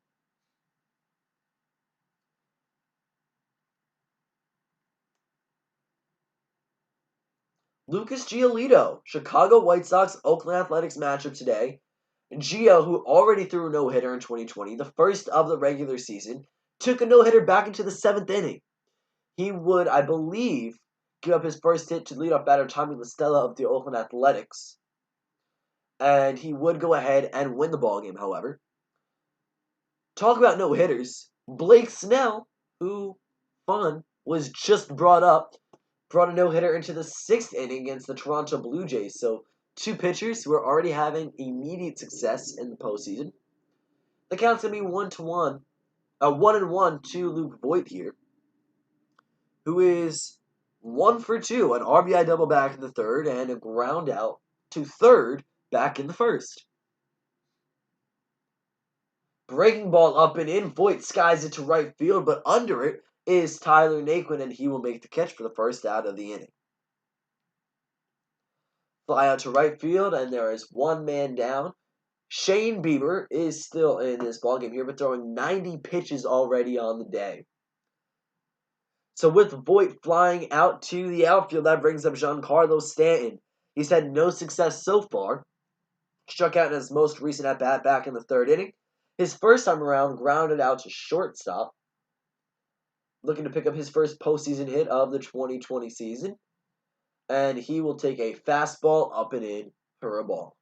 Lucas Giolito, Chicago White Sox, Oakland Athletics matchup today. Gio, who already threw a no-hitter in 2020, the first of the regular season, took a no-hitter back into the 7th inning. He would, I believe, give up his first hit to leadoff batter Tommy La Stella of the Oakland Athletics. And he would go ahead and win the ballgame, however. Talk about no-hitters. Blake Snell, who, was just brought a no-hitter into the 6th inning against the Toronto Blue Jays. So two pitchers who are already having immediate success in the postseason. The count's going to be 1-1, 1-1 to Luke Voit here, who is 1 for 2, an RBI double back in the third, and a ground out to third back in the first. Breaking ball up and in, Voit skies it to right field, but under it is Tyler Naquin, and he will make the catch for the first out of the inning. Fly out to right field, and there is one man down. Shane Bieber is still in this ballgame here, but throwing 90 pitches already on the day. So with Voit flying out to the outfield, that brings up Giancarlo Stanton. He's had no success so far. Struck out in his most recent at-bat back in the third inning. His first time around, grounded out to shortstop. Looking to pick up his first postseason hit of the 2020 season. And he will take a fastball up and in for a ball.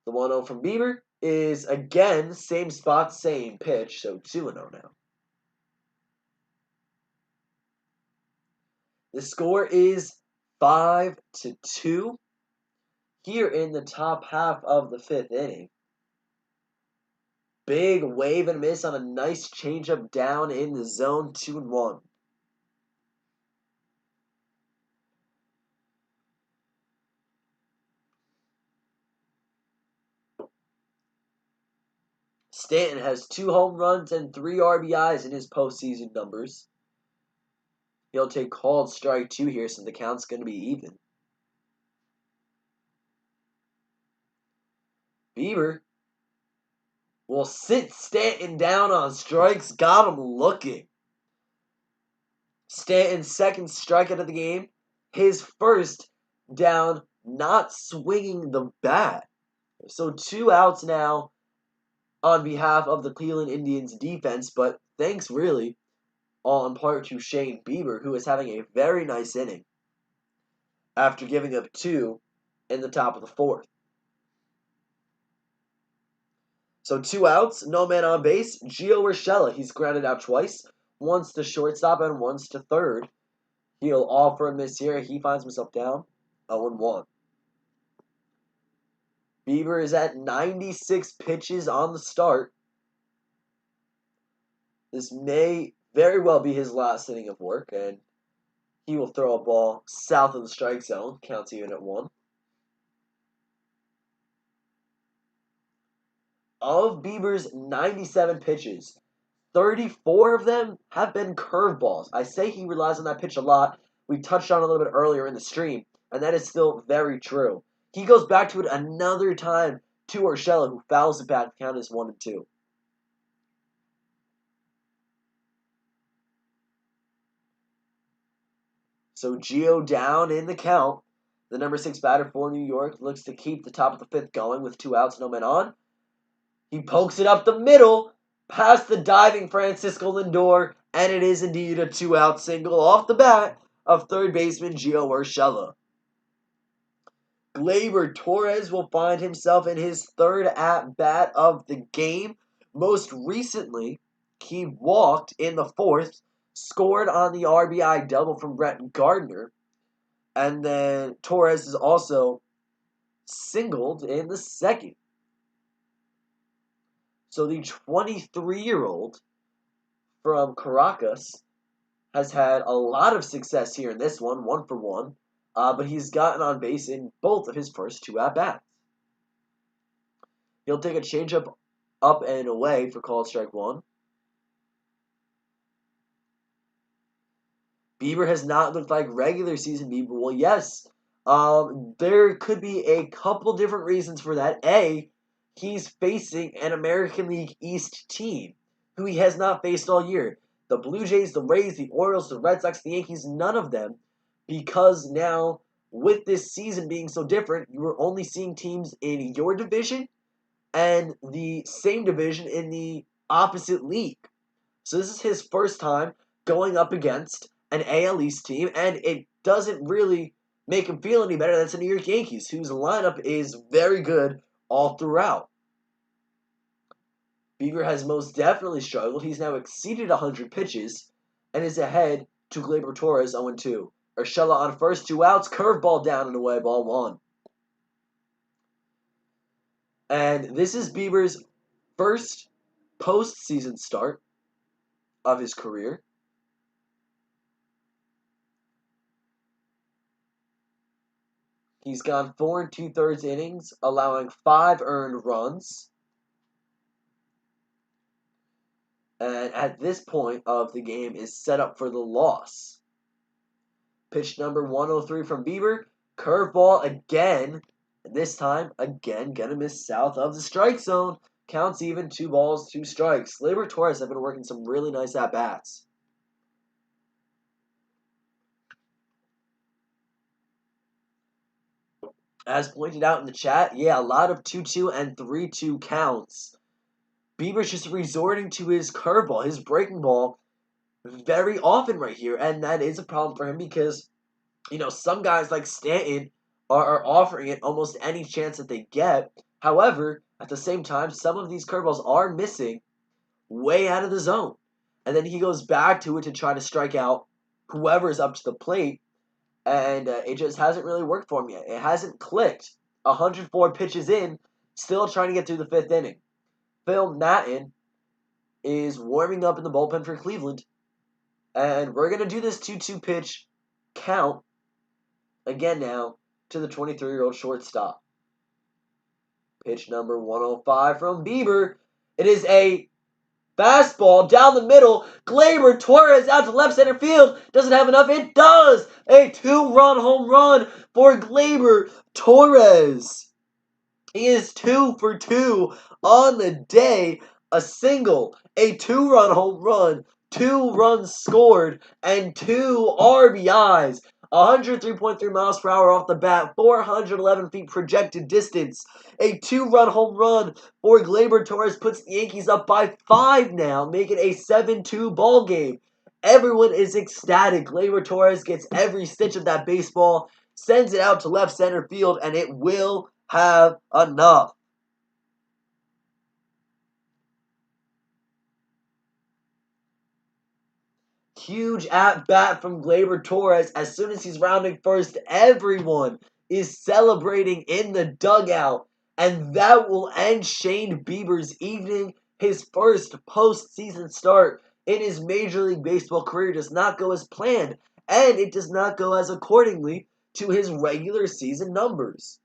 The 1-0 from Bieber is, again, same spot, same pitch, so 2-0 now. The score is 5-2 here in the top half of the fifth inning. Big wave and miss on a nice changeup down in the zone, 2-1. Stanton has 2 home runs and 3 RBIs in his postseason numbers. He'll take called strike 2 here, so the count's going to be even. Bieber will sit Stanton down on strikes. Got him looking. Stanton's second strikeout of the game. His first down, not swinging the bat. So 2 outs now on behalf of the Cleveland Indians defense, but thanks really all in part to Shane Bieber, who is having a very nice inning after giving up 2 in the top of the fourth. So 2 outs, no man on base. Gio Urshela, he's grounded out twice, once to shortstop and once to third. He'll offer a miss here. He finds himself down 0-1. Bieber is at 96 pitches on the start. This may very well be his last inning of work, and he will throw a ball south of the strike zone. Counts even at 1. Of Bieber's 97 pitches, 34 of them have been curveballs. I say he relies on that pitch a lot. We touched on it a little bit earlier in the stream, and that is still very true. He goes back to it another time to Urshela, who fouls it back. The count is 1-2. So Gio down in the count. The number 6 batter for New York looks to keep the top of the fifth going with 2 outs, no men on. He pokes it up the middle, past the diving Francisco Lindor, and it is indeed a 2-out single off the bat of third baseman Gio Urshela. Gleyber Torres will find himself in his third at-bat of the game. Most recently, he walked in the fourth, scored on the RBI double from Barrett Gardner, and then Torres is also singled in the second. So the 23-year-old from Caracas has had a lot of success here in this one, 1 for 1. But he's gotten on base in both of his first 2 at-bats. He'll take a changeup up and away for called strike 1. Bieber has not looked like regular season Bieber. Well, yes, there could be a couple different reasons for that. A, he's facing an American League East team who he has not faced all year. The Blue Jays, the Rays, the Orioles, the Red Sox, the Yankees, none of them. Because now, with this season being so different, you are only seeing teams in your division and the same division in the opposite league. So this is his first time going up against an AL East team, and it doesn't really make him feel any better. That's the New York Yankees, whose lineup is very good all throughout. Bieber has most definitely struggled. He's now exceeded 100 pitches and is ahead to Gleyber Torres, 0-2. Urshela on first, 2 outs, curveball down and away, ball 1. And this is Bieber's first postseason start of his career. He's gone 4 2/3 innings, allowing 5 earned runs. And at this point of the game is set up for the loss. Pitch number 103 from Bieber. Curveball again. And this time, again, gonna miss south of the strike zone. Counts even, 2 balls, 2 strikes. Gleyber Torres have been working some really nice at-bats. As pointed out in the chat, yeah, a lot of 2-2 and 3-2 counts. Bieber's just resorting to his curveball, his breaking ball, very often right here. And that is a problem for him because, some guys like Stanton are offering it almost any chance that they get. However, at the same time, some of these curveballs are missing way out of the zone. And then he goes back to it to try to strike out whoever's up to the plate. And it just hasn't really worked for him yet. It hasn't clicked. 104 pitches in, still trying to get through the 5th inning. Phil Natton is warming up in the bullpen for Cleveland. And we're going to do this 2-2 pitch count again now to the 23-year-old shortstop. Pitch number 105 from Bieber. It is a fastball down the middle. Gleyber Torres out to left center field. Doesn't have enough. It does. A 2-run home run for Gleyber Torres. He is 2 for 2 on the day. A single, a 2-run home run, 2 runs scored, and 2 RBIs. 103.3 miles per hour off the bat, 411 feet projected distance. A 2-run home run for Gleyber Torres puts the Yankees up by 5 now, making a 7-2 ball game. Everyone is ecstatic. Gleyber Torres gets every stitch of that baseball, sends it out to left center field, and it will have enough. Huge at-bat from Gleyber Torres. As soon as he's rounding first, everyone is celebrating in the dugout. And that will end Shane Bieber's evening. His first postseason start in his Major League Baseball career does not go as planned. And it does not go as accordingly to his regular season numbers.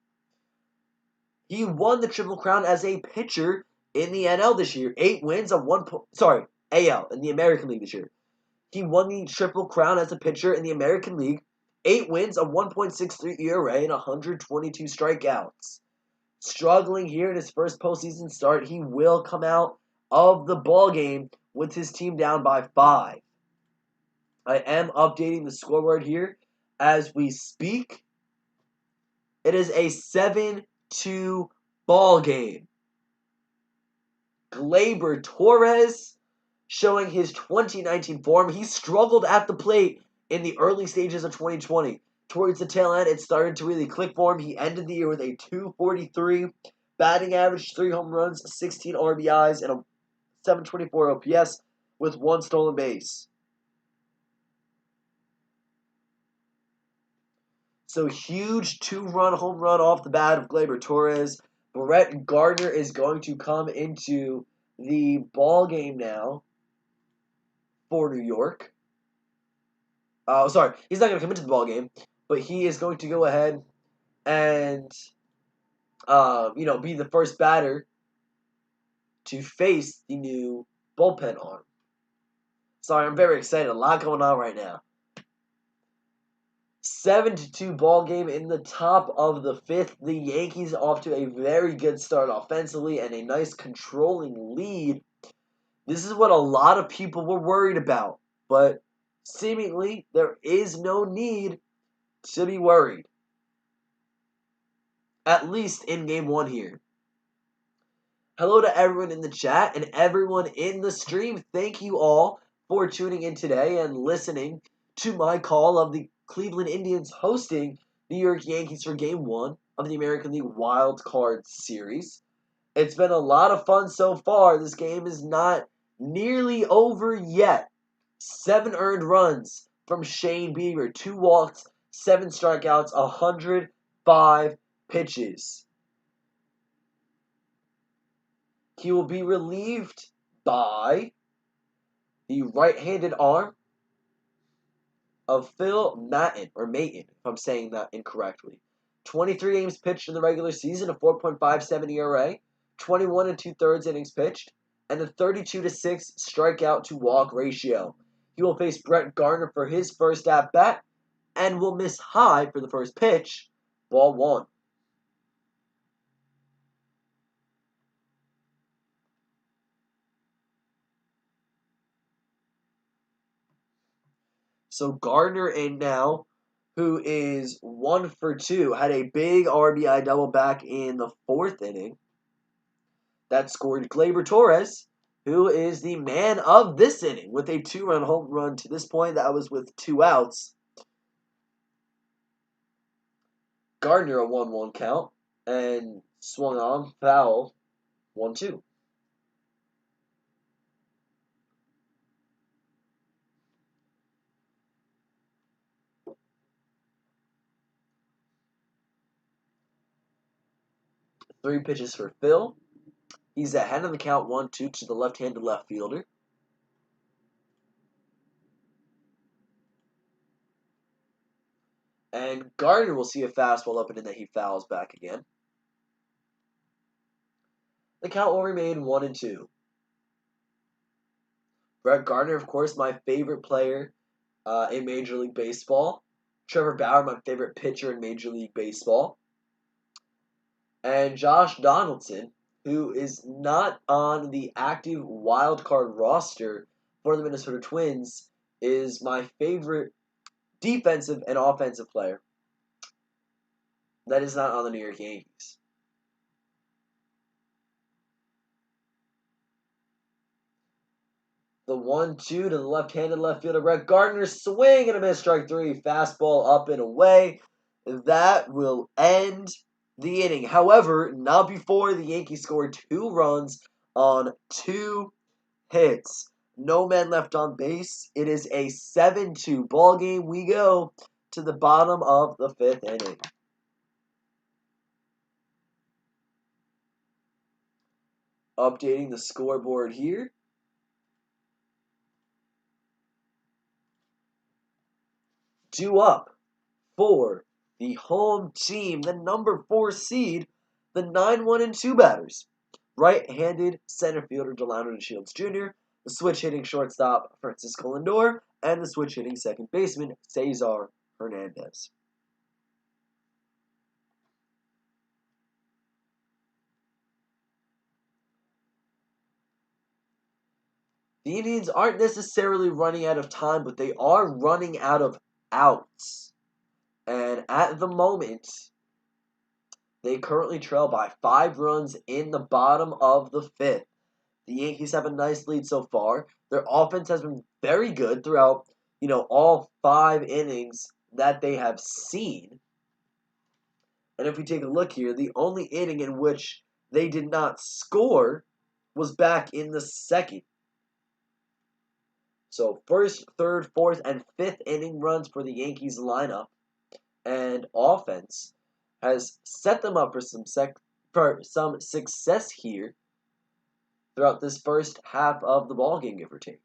He won the Triple Crown as a pitcher in the NL this year. 8 wins on AL in the American League this year. He won the Triple Crown as a pitcher in the American League. 8 wins, a 1.63 ERA, and 122 strikeouts. Struggling here in his first postseason start, he will come out of the ballgame with his team down by 5. I am updating the scoreboard here as we speak. It is a 7-2 ball game. Gleyber Torres showing his 2019 form. He struggled at the plate in the early stages of 2020. Towards the tail end, it started to really click for him. He ended the year with a 243 batting average, 3 home runs, 16 RBIs, and a 724 OPS with 1 stolen base. So huge 2-run home run off the bat of Gleyber Torres. Barrett Gardner is going to come into the ball game now for New York. He's not going to come into the ball game, but he is going to go ahead and, be the first batter to face the new bullpen arm. Sorry, I'm very excited. A lot going on right now. 7-2 ball game in the top of the 5th. The Yankees off to a very good start offensively and a nice controlling lead. This is what a lot of people were worried about, but seemingly there is no need to be worried. At least in Game 1 here. Hello to everyone in the chat and everyone in the stream. Thank you all for tuning in today and listening to my call of the Cleveland Indians hosting New York Yankees for Game 1 of the American League Wild Card Series. It's been a lot of fun so far. This game is not nearly over yet. 7 earned runs, from Shane Bieber. 2 walks, 7 strikeouts, 105 pitches. He will be relieved by the right-handed arm of Phil Maton, or Maton, if I'm saying that incorrectly. 23 games pitched in the regular season, a 4.57 ERA, 21 2/3 innings pitched, and a 32-6 strikeout to walk ratio. He will face Barrett Gardner for his first at-bat, and will miss high for the first pitch, ball 1. So Gardner in now, who is 1 for 2, had a big RBI double back in the 4th inning. That scored Gleyber Torres, who is the man of this inning, with a 2-run home run to this point. That was with 2 outs. Gardner a 1-1 count, and swung on, foul, 1-2. Three pitches for Phil. He's ahead of the count 1-2 to the left-handed left fielder. And Gardner will see a fastball up and in that he fouls back again. The count will remain 1-2. Barrett Gardner, of course, my favorite player in Major League Baseball. Trevor Bauer, my favorite pitcher in Major League Baseball. And Josh Donaldson, who is not on the active wild card roster for the Minnesota Twins, is my favorite defensive and offensive player that is not on the New York Yankees. The 1-2 to the left-handed left fielder, Barrett Gardner, swing and a miss, strike 3, fastball up and away. That will end the inning. However, not before the Yankees scored 2 runs on 2 hits. No men left on base. It is a 7-2 ball game. We go to the bottom of the 5th inning. Updating the scoreboard here. Due up for the home team, the number 4 seed, the 9-1-2 batters. Right-handed center fielder Delano DeShields Jr., the switch-hitting shortstop Francisco Lindor, and the switch-hitting second baseman Cesar Hernandez. The Indians aren't necessarily running out of time, but they are running out of outs. And at the moment, they currently trail by 5 runs in the bottom of the 5th. The Yankees have a nice lead so far. Their offense has been very good throughout, all 5 innings that they have seen. And if we take a look here, the only inning in which they did not score was back in the 2nd. So 1st, 3rd, 4th, and 5th inning runs for the Yankees lineup and offense has set them up for some success here throughout this first half of the ballgame, give or take.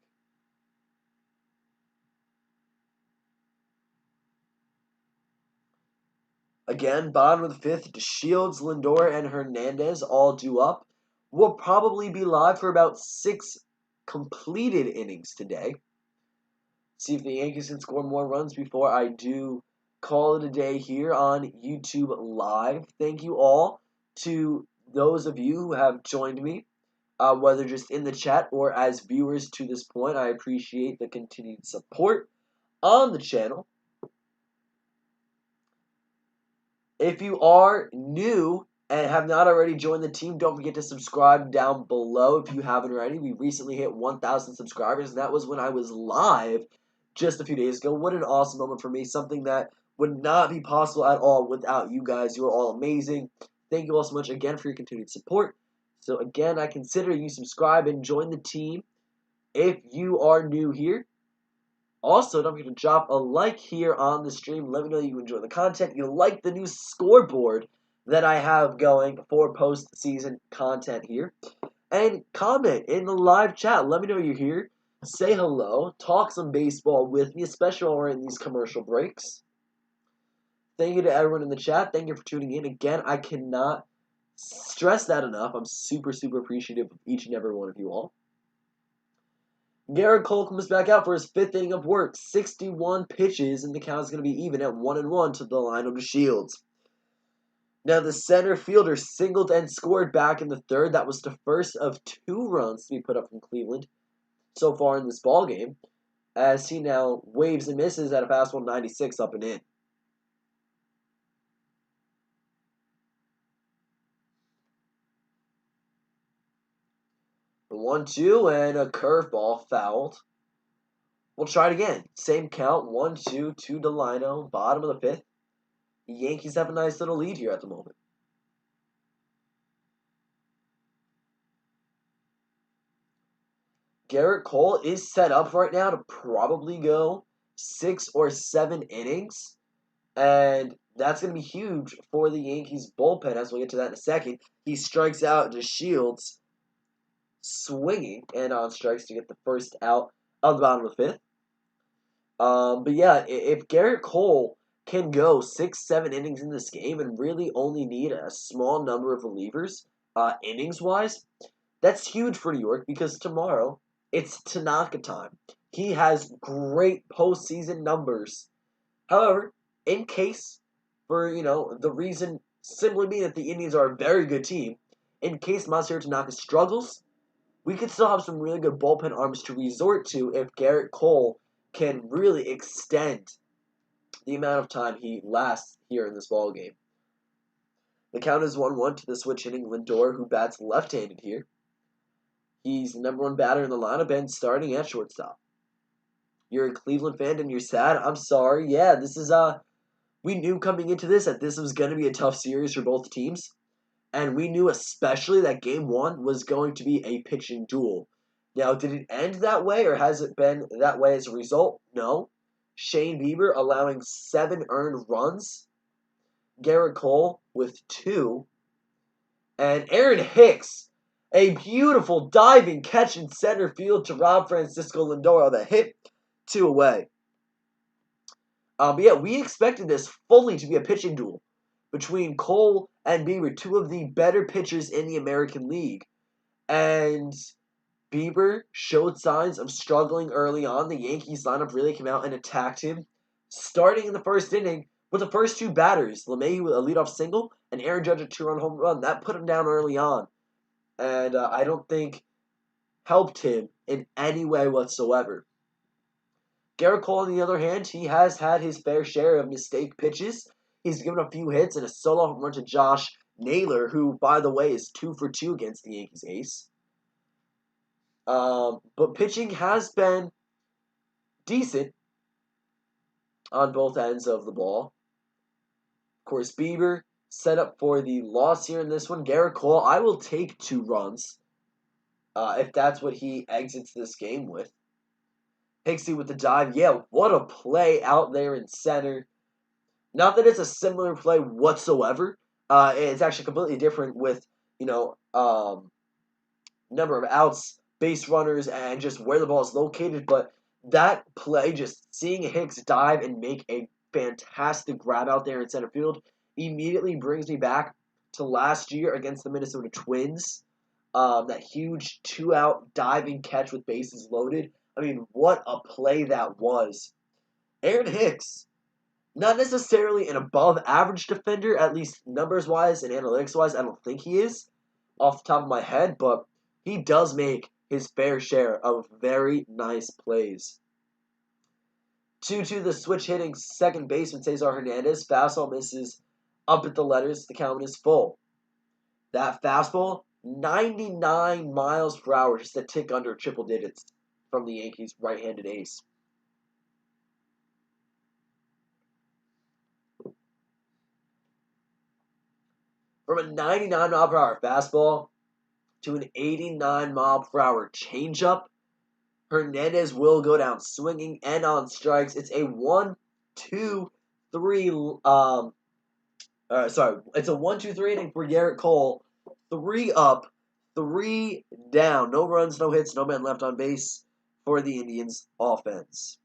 Again, bottom of the 5th, DeShields, Lindor, and Hernandez all due up. We'll probably be live for about 6 completed innings today. See if the Yankees can score more runs before I do call it a day here on YouTube Live. Thank you all to those of you who have joined me, whether just in the chat or as viewers to this point. I appreciate the continued support on the channel. If you are new and have not already joined the team, don't forget to subscribe down below if you haven't already. We recently hit 1,000 subscribers, and that was when I was live just a few days ago. What an awesome moment for me. Something that would not be possible at all without you guys. You are all amazing. Thank you all so much again for your continued support. So again, I consider you subscribe and join the team if you are new here. Also, don't forget to drop a like here on the stream. Let me know you enjoy the content. You like the new scoreboard that I have going for postseason content here. And comment in the live chat. Let me know you're here. Say hello. Talk some baseball with me, especially while we're in these commercial breaks. Thank you to everyone in the chat. Thank you for tuning in. Again, I cannot stress that enough. I'm super, super appreciative of each and every one of you all. Garrett Cole comes back out for his 5th inning of work. 61 pitches, and the count is going to be even at 1-1 to the line of the Shields. Now, the center fielder singled and scored back in the 3rd. That was the first of 2 runs to be put up from Cleveland so far in this ball game, as he now waves and misses at a fastball 96 up and in. The 1-2 and a curveball fouled. We'll try it again. Same count, 1-2 to Delino, bottom of the 5th. The Yankees have a nice little lead here at the moment. Garrett Cole is set up right now to probably go 6 or 7 innings. And that's going to be huge for the Yankees bullpen, as we'll get to that in a second. He strikes out to Shields, swinging and on strikes to get the first out of the bottom of the 5th. But yeah, if Garrett Cole can go 6, 7 innings in this game and really only need a small number of relievers, innings-wise, that's huge for New York because tomorrow it's Tanaka time. He has great postseason numbers. However, in case, for, the reason simply being that the Indians are a very good team, in case Masahiro Tanaka struggles, we could still have some really good bullpen arms to resort to if Garrett Cole can really extend the amount of time he lasts here in this ball game. The count is 1-1 to the switch hitting Lindor, who bats left-handed here. He's the number 1 batter in the lineup and starting at shortstop. You're a Cleveland fan and you're sad? I'm sorry. Yeah, this is we knew coming into this that this was going to be a tough series for both teams. And we knew especially that Game 1 was going to be a pitching duel. Now, did it end that way, or has it been that way as a result? No. Shane Bieber allowing 7 earned runs. Garrett Cole with 2. And Aaron Hicks, a beautiful diving catch in center field to Rob Francisco Lindor that hit 2 away. But yeah, we expected this fully to be a pitching duel between Cole and Bieber, 2 of the better pitchers in the American League. And Bieber showed signs of struggling early on. The Yankees lineup really came out and attacked him, starting in the 1st inning with the first 2 batters, LeMahieu with a leadoff single and Aaron Judge a 2-run home run. That put him down early on, and I don't think helped him in any way whatsoever. Garrett Cole, on the other hand, he has had his fair share of mistake pitches. He's given a few hits and a solo home run to Josh Naylor, who, by the way, is 2 for 2 against the Yankees ace. But pitching has been decent on both ends of the ball. Of course, Bieber set up for the loss here in this one. Garrett Cole, I will take 2 runs if that's what he exits this game with. Hicksy with the dive. Yeah, what a play out there in center. Not that it's a similar play whatsoever. It's actually completely different with, number of outs, base runners, and just where the ball is located. But that play, just seeing Hicks dive and make a fantastic grab out there in center field, immediately brings me back to last year against the Minnesota Twins. That huge 2-out diving catch with bases loaded. I mean, what a play that was. Aaron Hicks, not necessarily an above-average defender, at least numbers-wise and analytics-wise. I don't think he is, off the top of my head, but he does make his fair share of very nice plays. 2-2 the switch hitting second baseman Cesar Hernandez. Fastball misses up at the letters. The count is full. That fastball, 99 miles per hour, just a tick under triple digits from the Yankees' right-handed ace. From a 99 mile per hour fastball to an 89 mile per hour changeup, Hernandez will go down swinging and on strikes. It's a 1-2-3. It's a 1-2-3 inning for Garrett Cole. 3 up, 3 down. No runs, no hits, no men left on base for the Indians offense.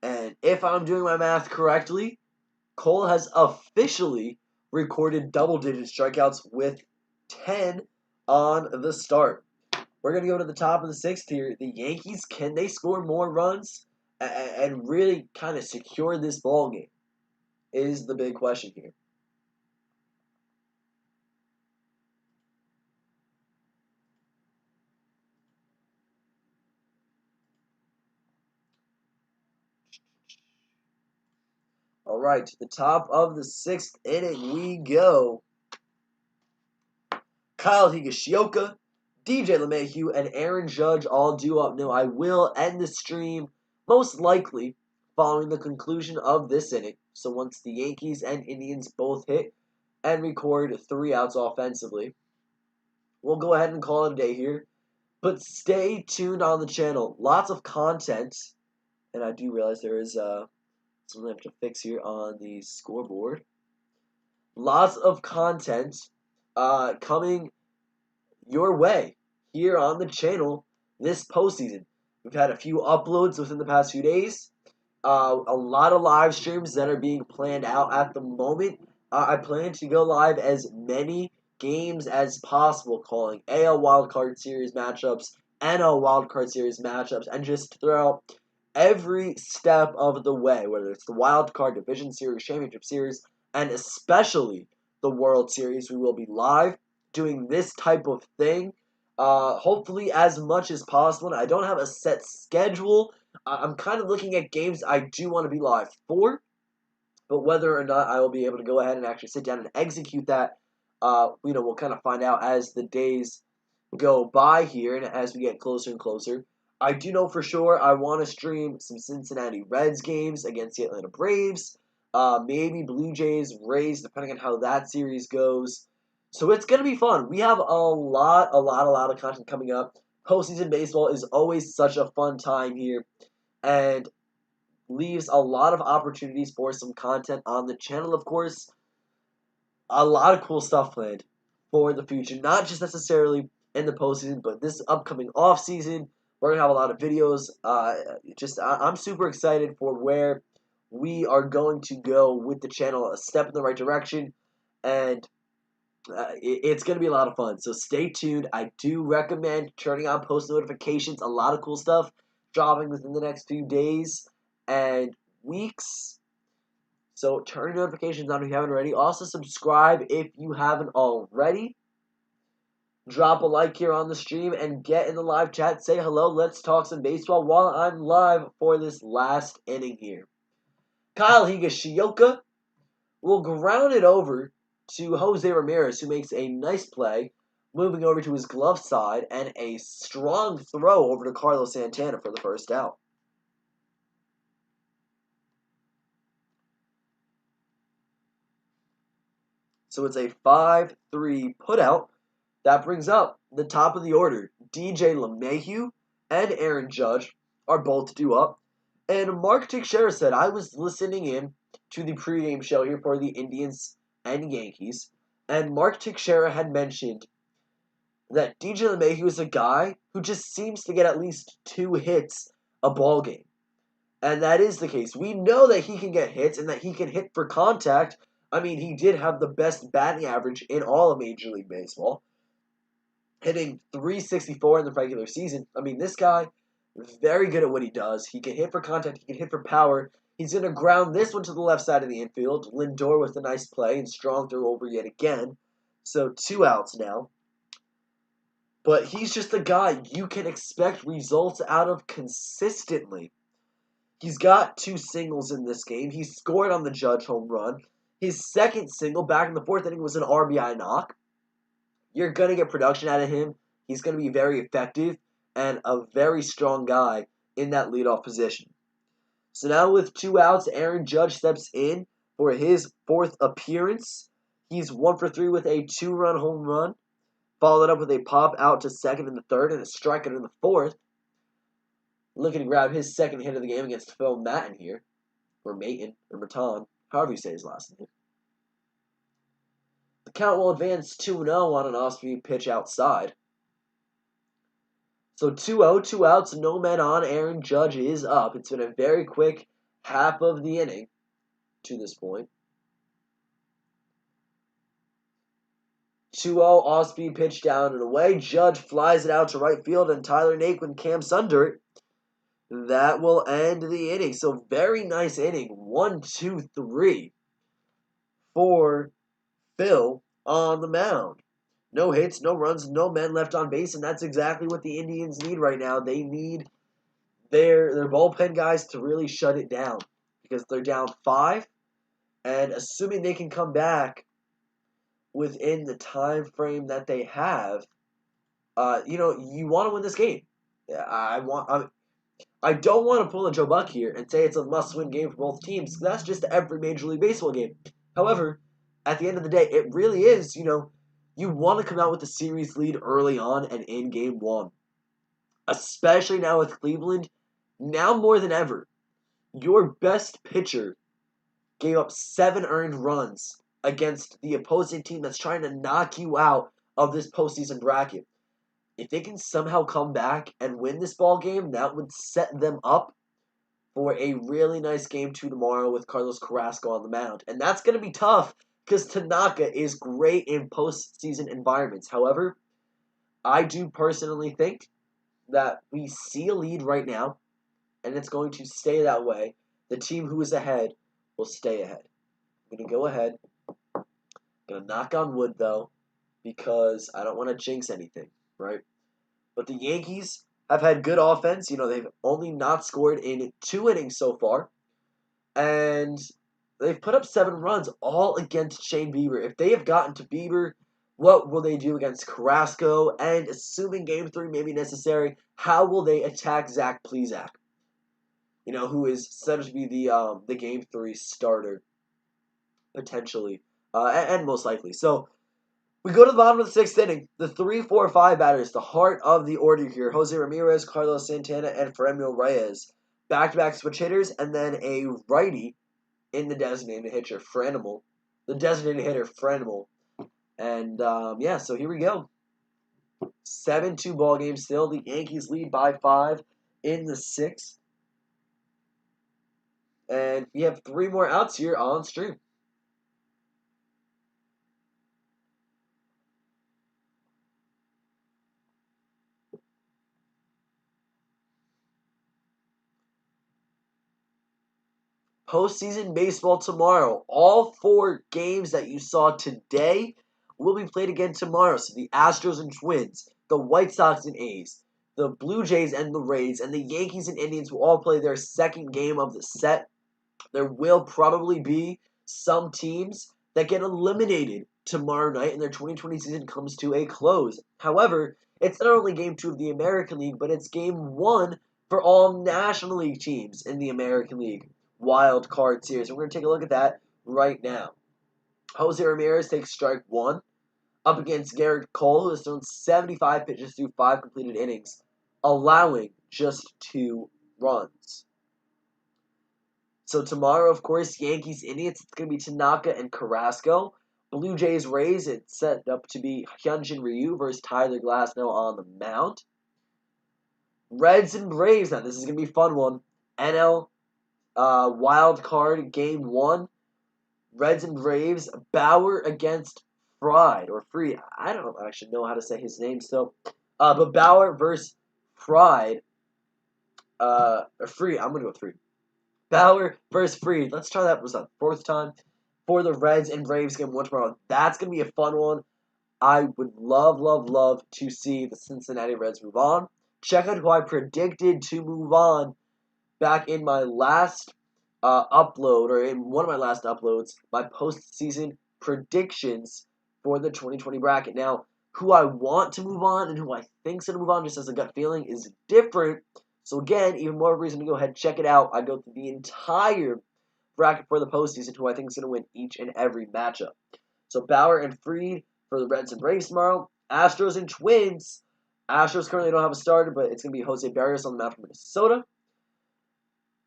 And if I'm doing my math correctly, Cole has officially recorded double-digit strikeouts with 10 on the start. We're going to go to the top of the 6th here. The Yankees, can they score more runs and really kind of secure this ball game is the big question here. All right, to the top of the 6th inning we go. Kyle Higashioka, DJ LeMahieu, and Aaron Judge all due up. Now, I will end the stream most likely following the conclusion of this inning. So once the Yankees and Indians both hit and record 3 outs offensively, we'll go ahead and call it a day here. But stay tuned on the channel. Lots of content. And I do realize there is something I have to fix here on the scoreboard. Lots of content coming your way here on the channel this postseason. We've had a few uploads within the past few days. A lot of live streams that are being planned out at the moment. I plan to go live as many games as possible, calling AL Wildcard Series matchups, NL Wildcard Series matchups, and just throughout every step of the way, whether it's the Wildcard Division Series, Championship Series, and especially the World Series. We will be live doing this type of thing, hopefully as much as possible. And I don't have a set schedule. I'm kind of looking at games I do want to be live for, but whether or not I will be able to go ahead and actually sit down and execute that, we'll kind of find out as the days go by here and as we get closer and closer. I do know for sure I want to stream some Cincinnati Reds games against the Atlanta Braves, maybe Blue Jays, Rays, depending on how that series goes. So it's going to be fun. We have a lot of content coming up. Postseason baseball is always such a fun time here and leaves a lot of opportunities for some content on the channel, of course. A lot of cool stuff planned for the future, not just necessarily in the postseason, but this upcoming off season. We're gonna have a lot of videos. I'm super excited for where we are going to go with the channel. A step in the right direction, and it's gonna be a lot of fun. So stay tuned. I do recommend turning on post notifications. A lot of cool stuff dropping within the next few days and weeks. So turn notifications on if you haven't already. Also subscribe if you haven't already. Drop a like here on the stream and get in the live chat. Say hello. Let's talk some baseball while I'm live for this last inning here. Kyle Higashioka will ground it over to Jose Ramirez, who makes a nice play, moving over to his glove side, and a strong throw over to Carlos Santana for the first out. So it's a 5-3 putout. That brings up the top of the order. DJ LeMahieu and Aaron Judge are both due up. And Mark Teixeira said, I was listening in to the pregame show here for the Indians and Yankees, and Mark Teixeira had mentioned that DJ LeMahieu is a guy who just seems to get at least 2 hits a ball game. And that is the case. We know that he can get hits and that he can hit for contact. I mean, he did have the best batting average in all of Major League Baseball, hitting .364 in the regular season. I mean, this guy, very good at what he does. He can hit for contact. He can hit for power. He's going to ground this one to the left side of the infield. Lindor with a nice play and strong throw over yet again. So 2 outs now. But he's just a guy you can expect results out of consistently. He's got 2 singles in this game. He scored on the Judge home run. His second single back in the 4th inning was an RBI knock. You're going to get production out of him. He's going to be very effective and a very strong guy in that leadoff position. So now with 2 outs, Aaron Judge steps in for his 4th appearance. He's 1 for 3 with a 2-run home run. Followed up with a pop out to second in the third and a strikeout in the fourth. Looking to grab his second hit of the game against Phil Maton here. Or Maton, or Maton, however you say his last name. The count will advance 2-0 on an off-speed pitch outside. So 2-0, 2 outs, no men on. Aaron Judge is up. It's been a very quick half of the inning to this point. 2-0, off-speed pitch down and away. Judge flies it out to right field, and Tyler Naquin camps under it. That will end the inning. So very nice inning. 1, 2, 3 for Phil on the mound. No hits, no runs, no men left on base, and that's exactly what the Indians need right now. They need their bullpen guys to really shut it down because they're down 5, and assuming they can come back within the time frame that they have, you want to win this game. I don't want to pull a Joe Buck here and say it's a must-win game for both teams. That's just every Major League Baseball game. However, at the end of the day, it really is, you want to come out with a series lead early on and in Game 1. Especially now with Cleveland, now more than ever. Your best pitcher gave up 7 earned runs against the opposing team that's trying to knock you out of this postseason bracket. If they can somehow come back and win this ball game, that would set them up for a really nice Game 2 tomorrow with Carlos Carrasco on the mound. And that's going to be tough because Tanaka is great in postseason environments. However, I do personally think that we see a lead right now, and it's going to stay that way. The team who is ahead will stay ahead. I'm going to go ahead. I'm going to knock on wood, though, because I don't want to jinx anything, right? But the Yankees have had good offense. They've only not scored in 2 innings so far. And they've put up 7 runs all against Shane Bieber. If they have gotten to Bieber, what will they do against Carrasco? And assuming Game 3 may be necessary, how will they attack Zach Plesac? Who is said to be the Game 3 starter, potentially, and most likely. So, we go to the bottom of the 6th inning. The 3, 4, 5 batters, the heart of the order here. Jose Ramirez, Carlos Santana, and Franmil Reyes. Back-to-back switch hitters, and then a righty in the designated hitter, Franimal. The designated hitter, Franimal. And, so here we go. 7-2 ball game still. The Yankees lead by 5 in the 6th. And we have 3 more outs here on stream. Postseason baseball tomorrow. All 4 games that you saw today will be played again tomorrow. So the Astros and Twins, the White Sox and A's, the Blue Jays and the Rays, and the Yankees and Indians will all play their second game of the set. There will probably be some teams that get eliminated tomorrow night and their 2020 season comes to a close. However, it's not only Game 2 of the American League, but it's Game 1 for all National League teams in the American League Wild Card Series. We're going to take a look at that right now. Jose Ramirez takes strike 1 up against Garrett Cole, who has thrown 75 pitches through 5 completed innings, allowing just 2 runs. So tomorrow, of course, Yankees, Indians, it's going to be Tanaka and Carrasco. Blue Jays, Rays, it's set up to be Hyunjin Ryu versus Tyler Glasnow on the mound. Reds and Braves, now this is going to be a fun one. NL Wild Card Game 1. Reds and Braves, Bauer against Fried, or Free. I don't actually know how to say his name still. But Bauer versus Fried. Or Free, I'm going to go with Free. Bauer versus Fried. Let's try that. Was that 4th time for the Reds and Braves game 1 tomorrow? That's going to be a fun one. I would love to see the Cincinnati Reds move on. Check out who I predicted to move on back in my last upload, or in one of my last uploads, my postseason predictions for the 2020 bracket. Now, who I want to move on and who I think's going to move on just as a gut feeling is different. So again, even more reason to go ahead and check it out. I go through the entire bracket for the postseason, who I think is going to win each and every matchup. So Bauer and Fried for the Reds and Braves tomorrow. Astros and Twins. Astros currently don't have a starter, but it's going to be Jose Barrios on the mound for Minnesota.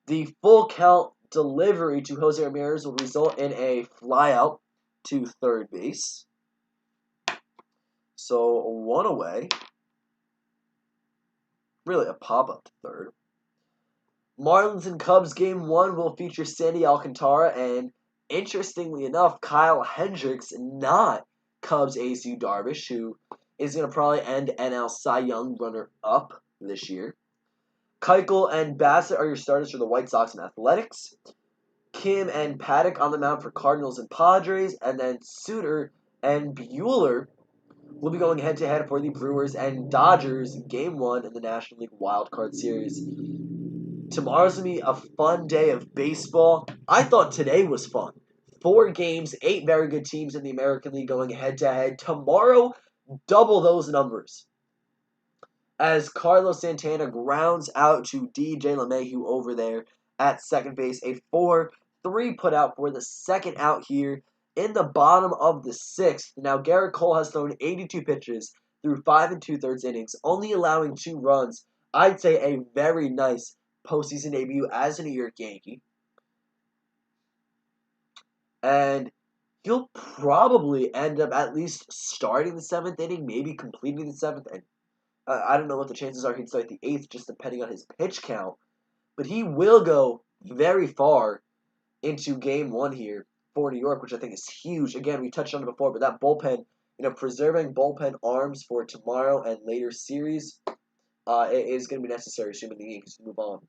The full count delivery to Jose Ramirez will result in a flyout to third base. So, one away. Really, a pop-up to third. Marlins and Cubs game 1 will feature Sandy Alcantara and, interestingly enough, Kyle Hendricks, not Cubs ace Yu Darvish, who is going to probably end NL Cy Young runner-up this year. Keuchel and Bassett are your starters for the White Sox and Athletics. Kim and Paddock on the mound for Cardinals and Padres. And then Suter and Buehler will be going head-to-head for the Brewers and Dodgers game 1 in the National League Wild Card Series. Tomorrow's going to be a fun day of baseball. I thought today was fun. 4 games, 8 very good teams in the American League going head-to-head. Tomorrow, double those numbers, as Carlos Santana grounds out to DJ LeMahieu over there at second base. A 4-3 put out for the second out here in the bottom of the 6th. Now, Garrett Cole has thrown 82 pitches through 5 2/3 innings, only allowing 2 runs. I'd say a very nice postseason debut as a New York Yankee. And he'll probably end up at least starting the 7th inning, maybe completing the 7th. And I don't know what the chances are he'd start the 8th, just depending on his pitch count. But he will go very far into game 1 here for New York, which I think is huge. Again, we touched on it before, but that bullpen, preserving bullpen arms for tomorrow and later series is going to be necessary, assuming the Yankees move on.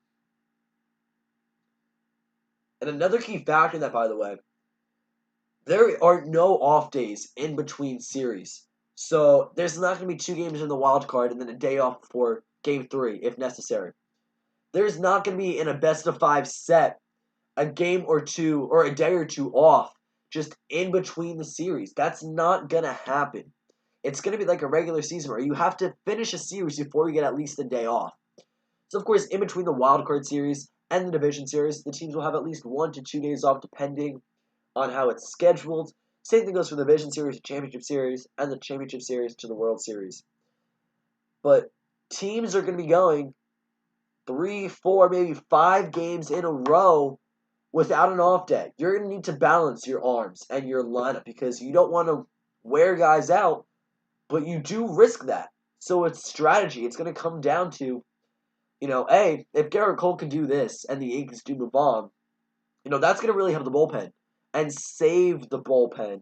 And another key factor in that, by the way, there are no off days in between series. So there's not going to be 2 games in the wild card and then a day off for game 3 if necessary. There's not going to be in a best of 5 set a game or 2 or a day or 2 off just in between the series. That's not going to happen. It's going to be like a regular season where you have to finish a series before you get at least a day off. So, of course, in between the wild card series and the division series, the teams will have at least 1 to 2 days off depending on how it's scheduled. Same thing goes for the Division Series, Championship Series, and the Championship Series to the World Series. But teams are going to be going 3, 4, maybe 5 games in a row without an off day. You're going to need to balance your arms and your lineup because you don't want to wear guys out, but you do risk that. So it's strategy. It's going to come down to, hey, if Garrett Cole can do this and the Yankees do move on, that's going to really help the bullpen and save the bullpen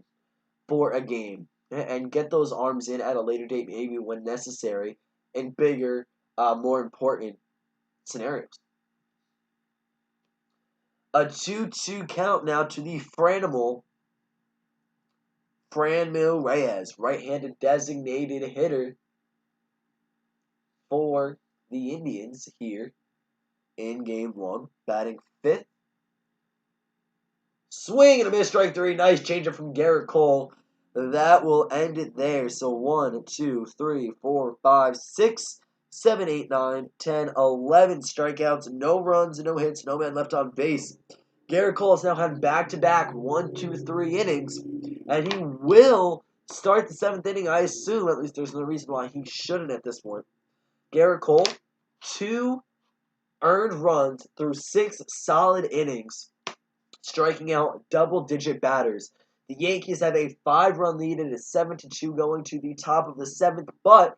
for a game and get those arms in at a later date, maybe when necessary, in bigger, more important scenarios. A 2-2 count now to the Franmil Reyes, right-handed designated hitter for the Indians here in game 1, batting 5th. Swing and a miss, strike 3. Nice changeup from Garrett Cole. That will end it there. So 1, 2, 3, 4, 5, 6, 7, 8, 9, 10, 11 strikeouts. No runs, no hits, no man left on base. Garrett Cole has now had back-to-back 1, 2, 3 innings. And he will start the 7th inning, I assume. At least there's no reason why he shouldn't at this point. Garrett Cole, 2 earned runs through 6 solid innings, striking out double-digit batters. The Yankees have a 5-run lead and a 7-2 going to the top of the 7th, but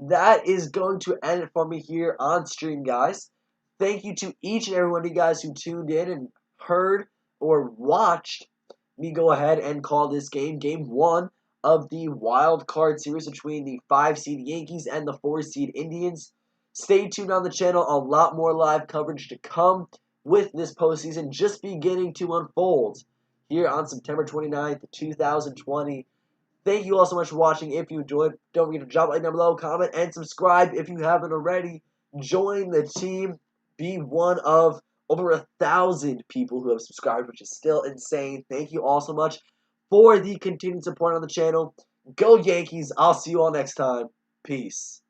that is going to end it for me here on stream, guys. Thank you to each and every one of you guys who tuned in and heard or watched me go ahead and call this game 1 of the wild card series between the 5-seed Yankees and the 4-seed Indians. Stay tuned on the channel. A lot more live coverage to come with this postseason just beginning to unfold here on September 29th, 2020. Thank you all so much for watching. If you enjoyed, don't forget to drop a like down below, comment, and subscribe if you haven't already. Join the team. Be one of over 1,000 people who have subscribed, which is still insane. Thank you all so much for the continued support on the channel. Go Yankees. I'll see you all next time. Peace.